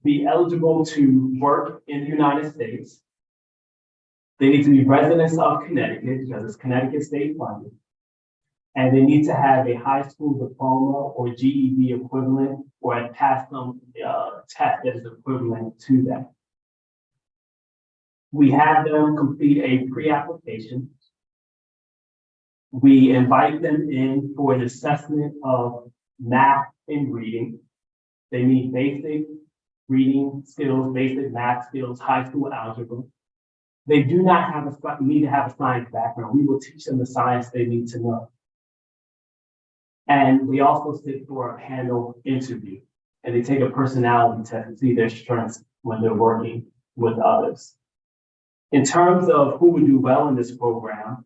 be eligible to work in the United States. They need to be residents of Connecticut because it's Connecticut state funded. And they need to have a high school diploma or GED equivalent or have passed some test that is equivalent to that. We have them complete a pre-application. We invite them in for an assessment of math and reading. They need basic reading skills, basic math skills, high school algebra. They do not need to have a science background. We will teach them the science they need to know. And we also sit for a panel interview and they take a personality test to see their strengths when they're working with others. In terms of who would do well in this program,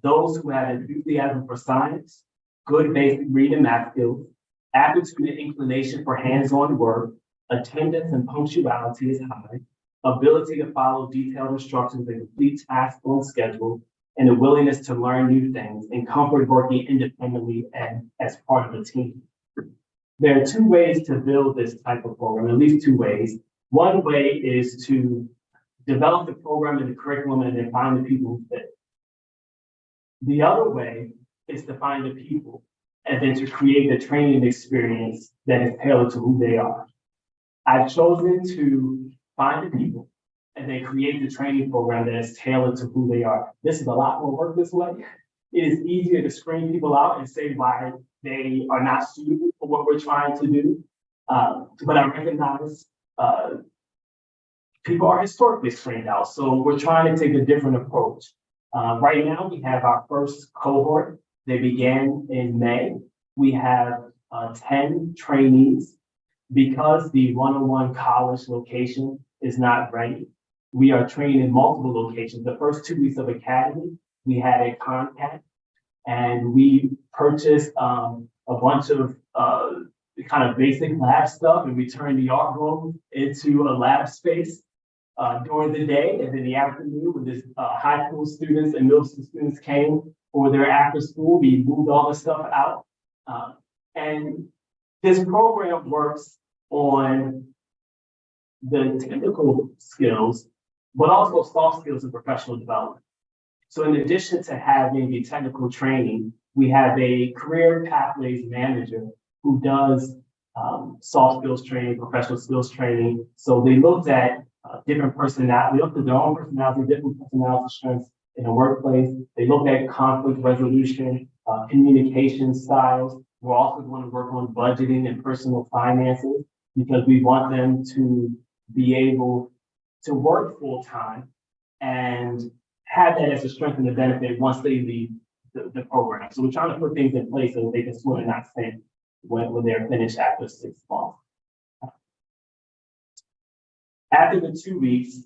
those who have enthusiasm for science, good basic reading and math skills, aptitude and inclination for hands-on work, attendance and punctuality is high, ability to follow detailed instructions and complete tasks on schedule, and a willingness to learn new things and comfort working independently and as part of a team. There are 2 ways to build this type of program, at least 2 ways. One way is to develop the program and the curriculum and then find the people who fit. The other way is to find the people and then to create the training experience that is tailored to who they are. I've chosen to find the people and then create the training program that is tailored to who they are. This is a lot more work this way. It is easier to screen people out and say why they are not suitable for what we're trying to do. But I recognize people are historically screened out. So we're trying to take a different approach. Right now, we have our first cohort. They began in May. We have 10 trainees. Because the one-on-one college location is not ready, we are training in multiple locations. The first 2 weeks of academy, we had a CONCAT And we purchased, a bunch of, kind of basic lab stuff, and we turned the art room into a lab space during the day, and in the afternoon, when this high school students and middle school students came for their after school, we moved all the stuff out. And this program works on the technical skills, but also soft skills and professional development. So in addition to having the technical training, we have a career pathways manager who does soft skills training, professional skills training. So they looked at different personality, they looked at their own personality, different personality strengths in the workplace. They looked at conflict resolution, communication styles. We're also going to work on budgeting and personal finances because we want them to be able to work full time and have that as a strength and a benefit once they leave the program. So we're trying to put things in place so they can swim and not sink when they're finished after 6 months. After the 2 weeks,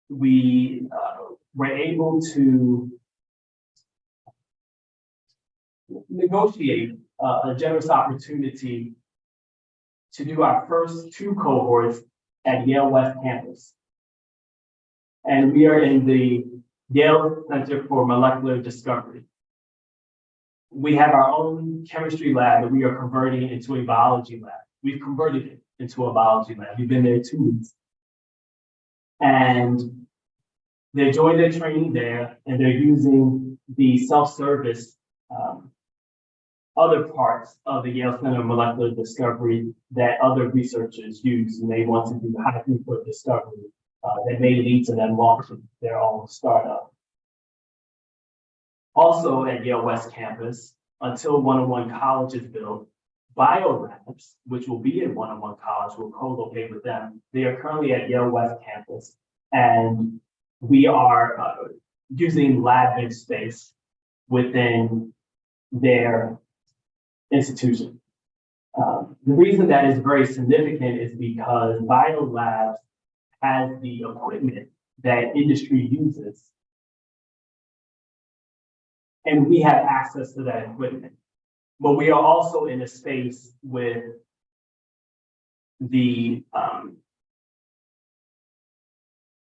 we were able to negotiate a generous opportunity to do our first 2 cohorts at Yale West Campus. And we are in the Yale Center for Molecular Discovery. We have our own chemistry lab that we are converting into a biology lab. We've converted it into a biology lab. We've been there 2 weeks. And they're doing their training there, and they're using the self-service other parts of the Yale Center of Molecular Discovery that other researchers use, and they want to do high throughput discovery that may lead to them launching their own startup. Also at Yale West Campus, until 101 College is built, biolabs, which will be in 101 College, will co-locate with them. They are currently at Yale West Campus, and we are using lab bench space within their institution. The reason that is very significant is because biolabs has the equipment that industry uses, and we have access to that equipment. But we are also in a space with the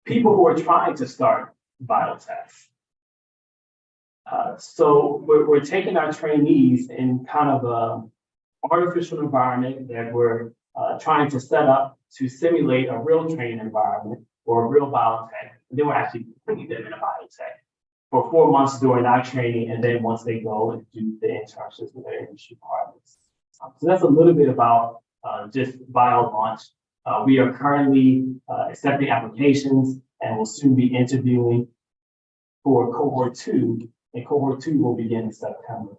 people who are trying to start biotech. So we're taking our trainees in kind of an artificial environment that we're trying to set up to simulate a real training environment or a real biotech. And then we're actually putting them in a biotech for 4 months during our training, and then once they go and do the internships with their industry partners. So that's a little bit about just bio launch. We are currently accepting applications and will soon be interviewing for cohort 2, and cohort 2 will begin in September.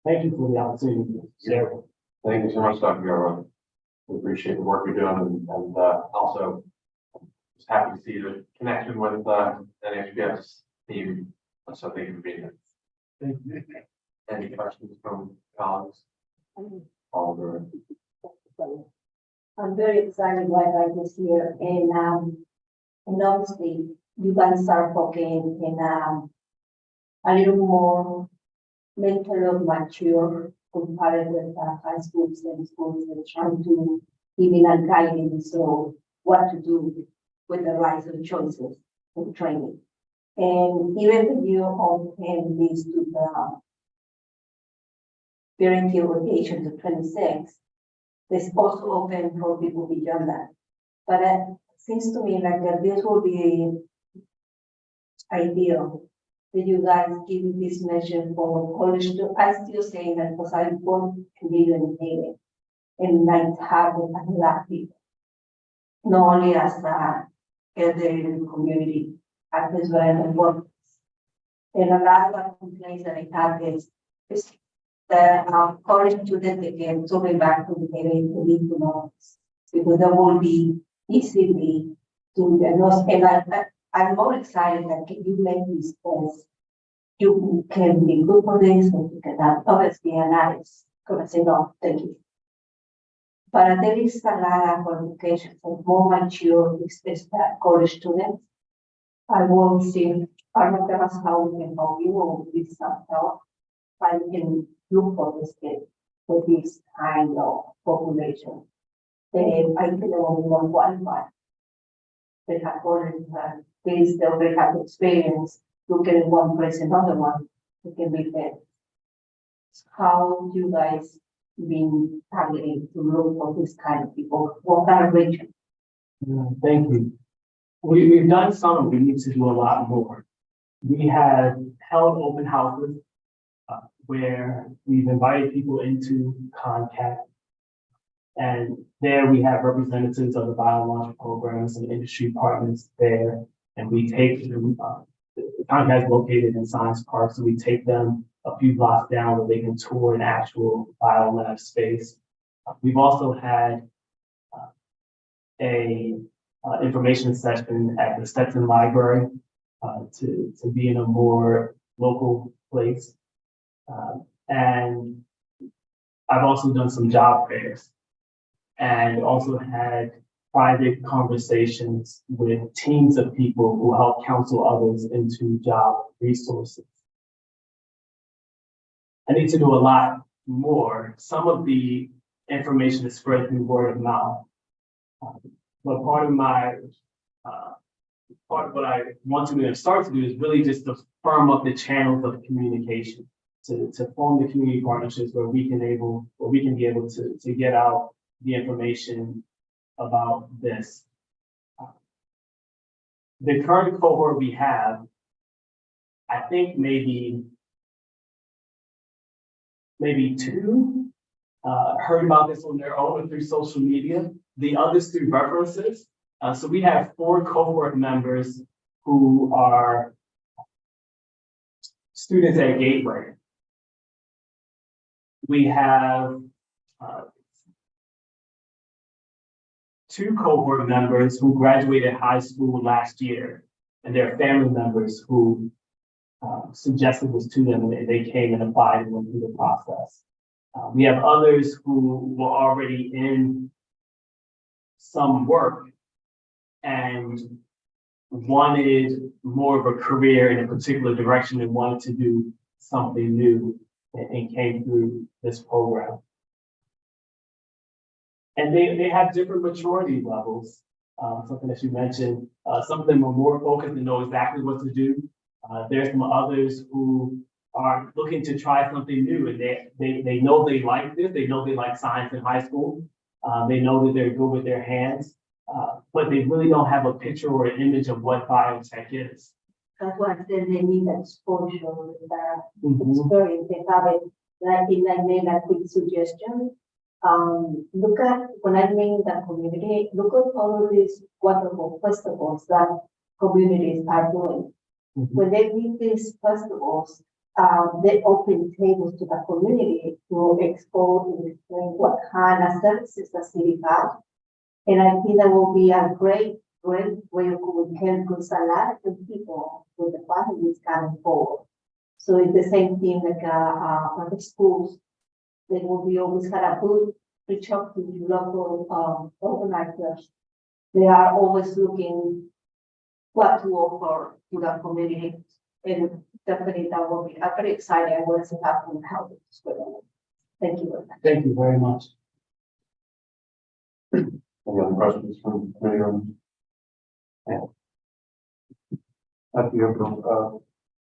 Thank you for the opportunity to share. Thank you so much, Dr. Garland. We appreciate the work you're doing, and also just happy to see the connection with NHPS team. So thank you for being here. Thank you. Any questions from colleagues? Oliver. I'm very excited why I was here, and obviously you guys are focusing in a little more mentally mature compared with high schools and schools and trying to give in a guidance on what to do with the rights and choices in training. And even if you open this to the parenting rotation to 26, there's also open for people beyond that. But it seems to me like that this will be ideal that you guys give this measure for college to, I'm still saying that because I want to live in it and like have a lot of people, not only as a elderly community, as well as work. And a lot of complaints that I have is the college students again coming back to the area to live to know, because that won't be easily to diagnose. And I'm more excited that you make this test. You can be good for this, and you can have obviously analysis. Come and say no, thank you. But there is a lot of qualifications for more mature, college students. I will see part of that is how we can help you or with some help. But we can look for this kid for this kind of population. They, I think they will be more qualified. They have already had this, they already have experience, look at one place, another one, it can be fair. How you guys been targeting to look for this kind of people? What kind of region? Thank you. We've done some, and we need to do a lot more. We have held open houses where we've invited people into contact. And there we have representatives of the biological programs and industry partners there. And we take them, the contact is located in Science Park, so we take them a few blocks down where they can tour an actual biolab space. We've also had a information session at the Stetson Library to be in a more local place. And I've also done some job fairs and also had private conversations with teams of people who help counsel others into job resources. I need to do a lot more. Some of the information is spread through word of mouth. But part of what I want to start to do is really just to firm up the channels of communication, to form the community partnerships where we can be able to get out the information about this. The current cohort we have, I think maybe two heard about this on their own or through social media, the others through references. So we have 4 cohort members who are students at Gateway. We have 2 cohort members who graduated high school last year, and their family members who suggested this to them, and they came and applied and went through the process. We have others who were already in some work and wanted more of a career in a particular direction and wanted to do something new and came through this program. And they have different maturity levels, something that you mentioned. Some of them are more focused and know exactly what to do. There's some others who are looking to try something new, and they know they like this. They know they like science in high school. They know that they're good with their hands, but they really don't have a picture or an image of what biotech is. That's why they need exposure with that experience. They have it. And I think I made a quick suggestion. Look at, when I mean the community, look at all of these wonderful festivals that communities are doing. When they meet these festivals, they open tables to the community to expose and explain what kind of services the city has. And I think that will be a great way of communicating with a lot of people with the families coming forward. So it's the same thing like private schools. They will be always had a good reach out to local organizers. They are always looking what to offer to the community. And definitely that will be very exciting. I want to have them help as well. Thank you very much. Thank you very much. Any other questions from committee members? Thank you, everyone.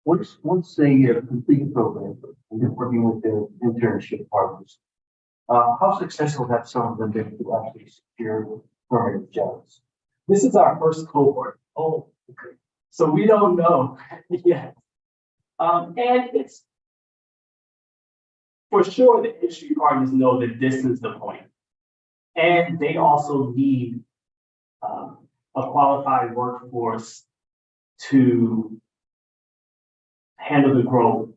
Once they complete the program and they're working with their internship partners, how successful have some of them been to actually secure permanent jobs? This is our first cohort. Oh, okay. So we don't know yet. And it's for sure the industry partners know that this is the point. And they also need a qualified workforce to handle the growth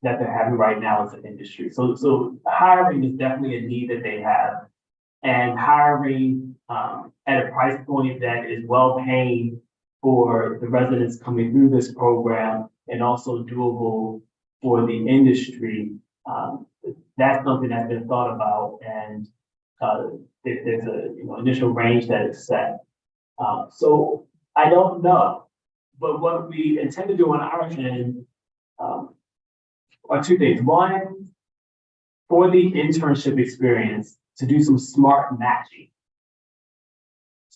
that they're having right now as an industry. So hiring is definitely a need that they have. And hiring at a price point that is well paying for the residents coming through this program and also doable for the industry. That's something that's been thought about, and there's a initial range that is set. So I don't know. But what we intend to do on our end, are two things. One, for the internship experience, to do some smart matching.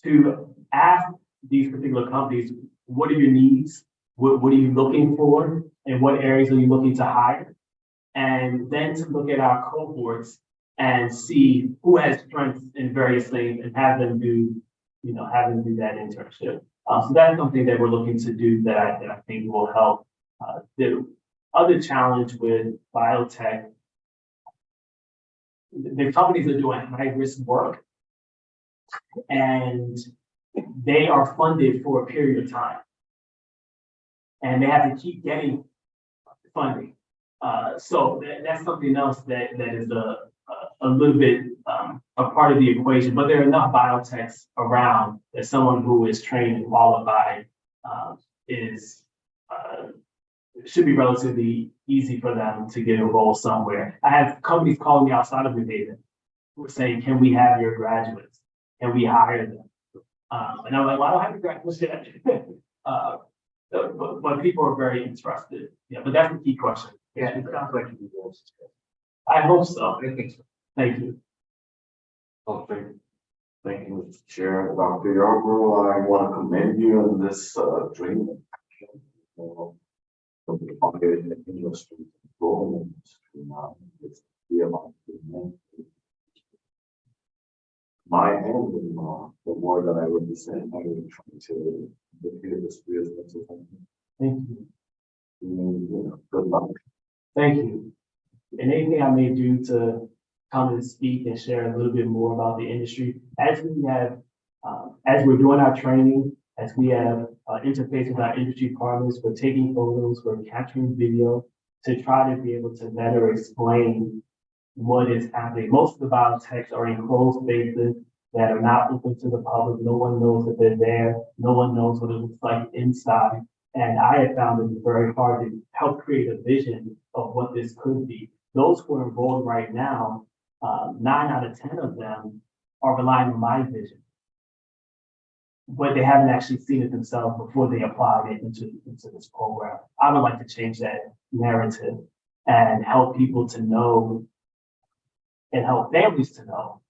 To ask these particular companies, what are your needs? What are you looking for? And what areas are you looking to hire? And then to look at our cohorts and see who has strengths in various things and have them do that internship. So that's something that we're looking to do that I think will help. The other challenge with biotech, the companies are doing high risk work and they are funded for a period of time. And they have to keep getting funding. So that's something else that is a little bit a part of the equation, but there are enough biotechs around that someone who is trained and qualified should be relatively easy for them to get a role somewhere. I have companies calling me outside of New Haven who are saying, can we have your graduates? Can we hire them? And I'm like, well, I don't have your graduates yet. But people are very interested. Yeah, but that's the key question. Yeah, it sounds like you will. I hope so. I think so. Thank you. Thank you, Mr. Chair. Dr. Yarbrough, I want to commend you on this dream action. From the BoA industry, growing industry now, it's the amount of my end in the more that I represent, I will try to look at this as much as I can. Thank you. Good luck. Thank you. And anything I may do to come and speak and share a little bit more about the industry, as we're doing our training, as we have interface with our industry partners, we're taking photos, we're capturing video to try to be able to better explain what is happening. Most of the biotechs are in closed spaces that are not open to the public. No one knows that they're there. No one knows what it looks like inside. And I have found it very hard to help create a vision of what this could be. Those who are enrolled right now, 9 out of 10 of them are relying on my vision. But they haven't actually seen it themselves before they applied it into this program. I would like to change that narrative and help people to know and help families to know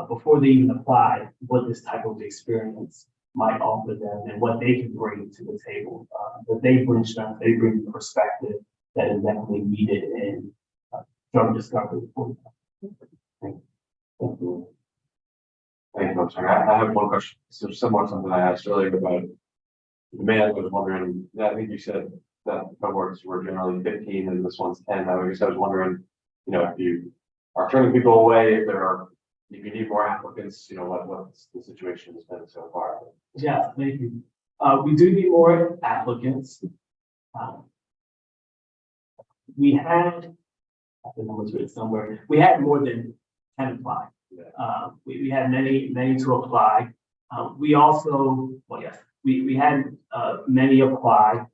before they even apply what this type of experience might offer them and what they can bring to the table. That they bring strength, they bring perspective that is definitely needed in drug discovery. Thank you. Thank you, Dr. I have one question. So similar to something I asked earlier about the man. I was wondering, I think you said that cohorts were generally 15 and this one's 10. I was wondering, if you are turning people away, if you need more applicants, what's the situation has been so far? Yeah, thank you. We do need more applicants. We had, the numbers written somewhere, we had more than 10 apply. We had many to apply. We also, we had many apply,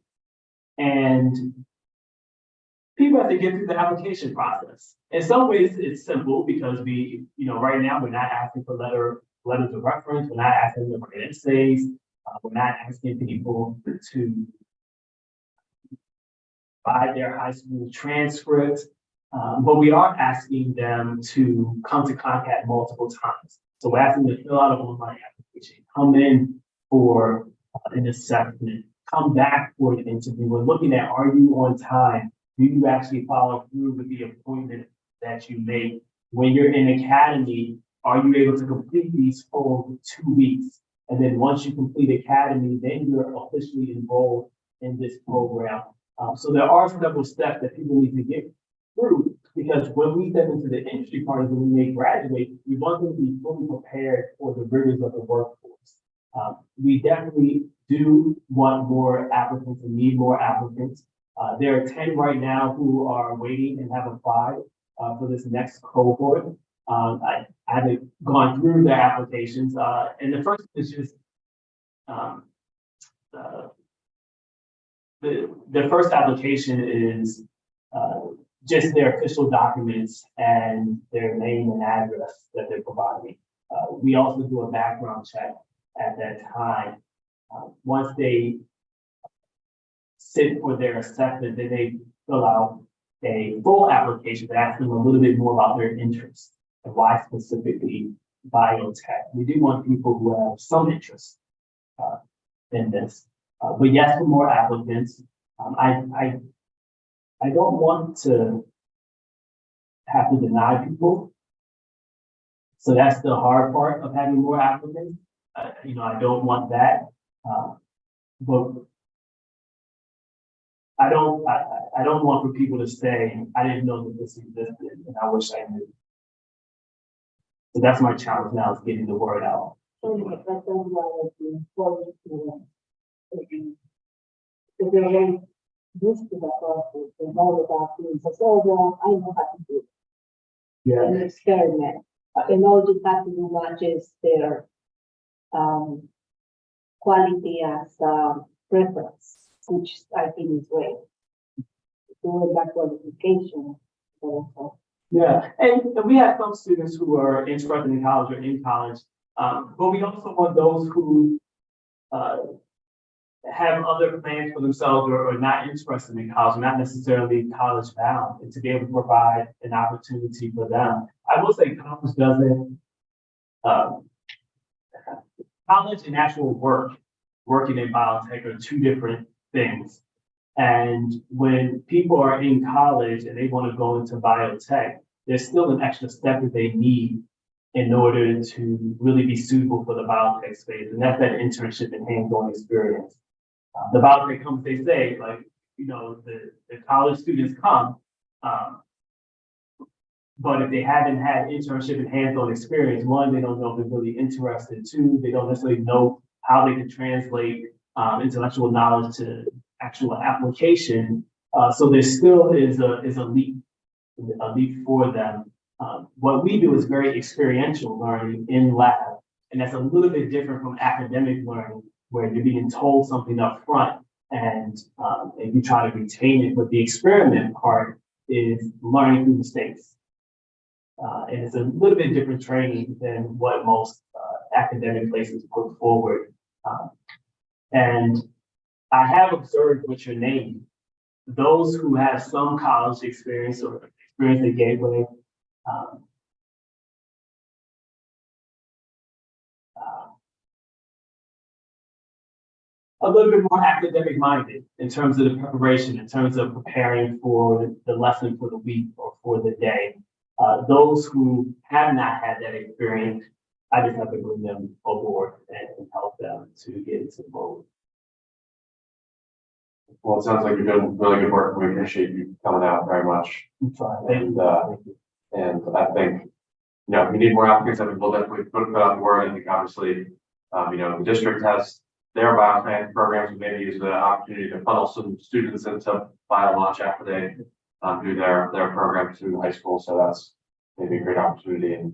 and people have to get through the application process. In some ways, it's simple because right now we're not asking for letters of reference. We're not asking them to write essays. We're not asking people to buy their high school transcripts. But we are asking them to come to contact multiple times. So we're asking them to fill out an online application, come in for an assessment, come back for an interview. We're looking at, are you on time? Do you actually follow through with the appointment that you make? When you're in academy, are you able to complete these full 2 weeks? And then once you complete academy, then you're officially enrolled in this program. So there are several steps that people need to get through, because when we step into the industry part of when they graduate, we want them to be fully prepared for the rigors of the workforce. We definitely do want more applicants and need more applicants. There are 10 right now who are waiting and have applied for this next cohort. I haven't gone through their applications, and the first is just the first application is just their official documents and their name and address that they're providing. We also do a background check at that time. Once they sit for their assessment, then they fill out a full application that asks them a little bit more about their interests and why specifically biotech. We do want people who have some interest in this. But yes, for more applicants. I don't want to have to deny people. So that's the hard part of having more applicants. I don't want that. But I don't want for people to say, I didn't know that this existed and I wish I knew. So that's my challenge now, is getting the word out. If they're very used to the process, they know about things, so, well, I know how to do it. Yeah. An experiment, and all you have to do matches their, quality as, preference, which I think is great. Doing that qualification, also. Yeah, and we have some students who are interested in college or in college, but we also want those who have other plans for themselves or are not interested in college, not necessarily college bound, and to be able to provide an opportunity for them. I will say college doesn't, college and actual working in biotech are two different things. And when people are in college and they want to go into biotech, there's still an extra step that they need in order to really be suitable for the biotech space. And that's that internship and hands-on experience. The biotech companies, they say, like, the college students come, but if they haven't had internship and hands-on experience, one, they don't know if they're really interested. Two, they don't necessarily know how they can translate intellectual knowledge to actual application. So there still is a leap for them. What we do is very experiential learning in lab, and that's a little bit different from academic learning, where you're being told something up front and you try to retain it. But the experiment part is learning through mistakes. And it's a little bit different training than what most academic places put forward. And I have observed with your name, those who have some college experience or experience at Gateway, a little bit more academic minded in terms of the preparation, in terms of preparing for the lesson for the week or for the day. Those who have not had that experience, I just have to bring them aboard and help them to get into the mode. Well, it sounds like you're doing really good work. We appreciate you coming out very much. And I think, if you need more applicants, I think we'll definitely put out the word. I think obviously, the district has their bioscience programs, and maybe use the opportunity to funnel some students into bio-launch after they do their program through high school. So that's maybe a great opportunity. And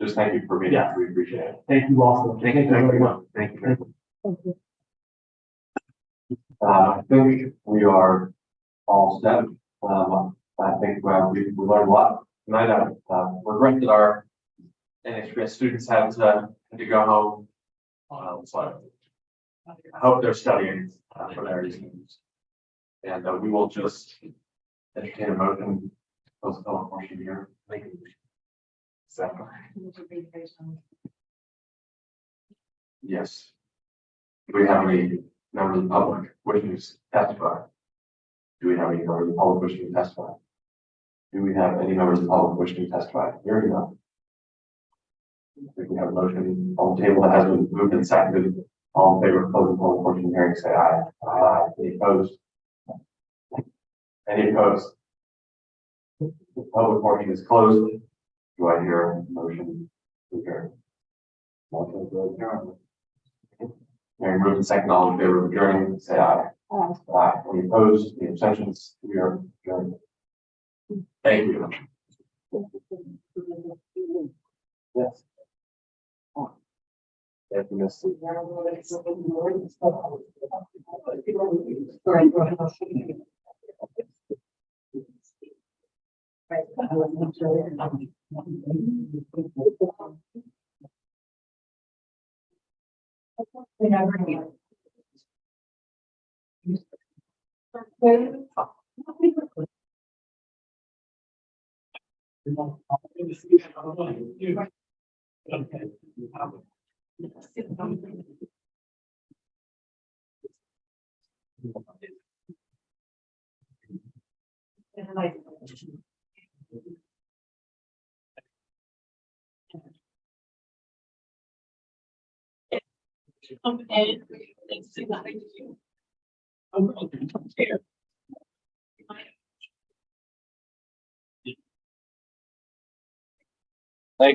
just thank you for being here. We appreciate it. Thank you also. Thank you very much. Thank you. I think we are all set. I think we learned a lot tonight. Regret that our inexperienced students had to go home. So I hope they're studying for their reasons. And we will just entertain a motion. Postpone portion here. Second. Yes. Do we have any members of the public wishing to testify? Do we have any members of the public wishing to testify? Do we have any members of the public wishing to testify? Here we go. I think we have a motion on the table that has been moved and seconded. All in favor of closing public portion of the hearing, say aye. Aye. Any opposed? Any opposed? The public portion is closed. Do I hear a motion to adjourn? Motion to adjourn. Hearing moved and seconded, all in favor of adjourning, say aye. Aye. Any opposed? Any abstentions? We are adjourned. Thank you. Yes. Thank you, Miss. Thank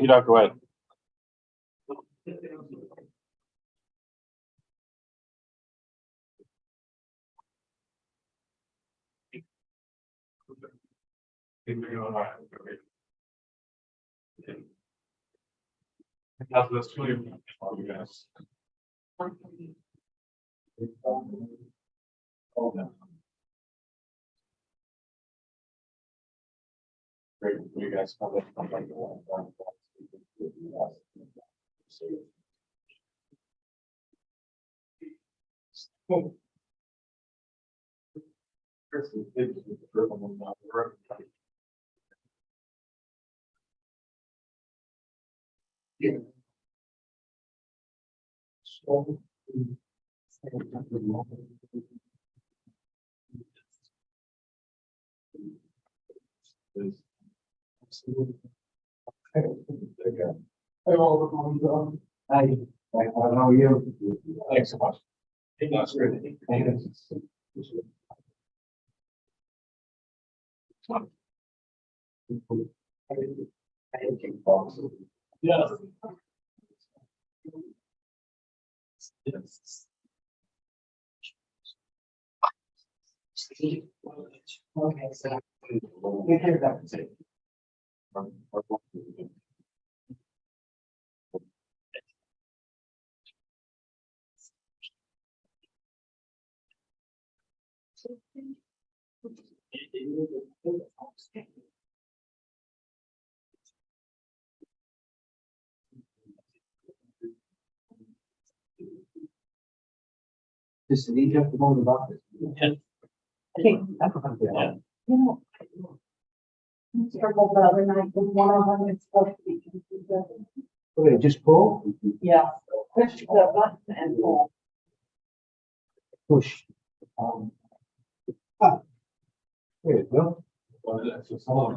you, Dr. White. That's truly you guys. Great, you guys. Hi, how are you? Thanks so much. That's great. Yes. Yes. Okay, so. You hear that? Just need you to go to the office. I think, Yeah. you know. Circle the other night, with one of them, it's supposed to be. Okay, just pull, Yeah, push the button and pull. push. There you go. Well, that's just all.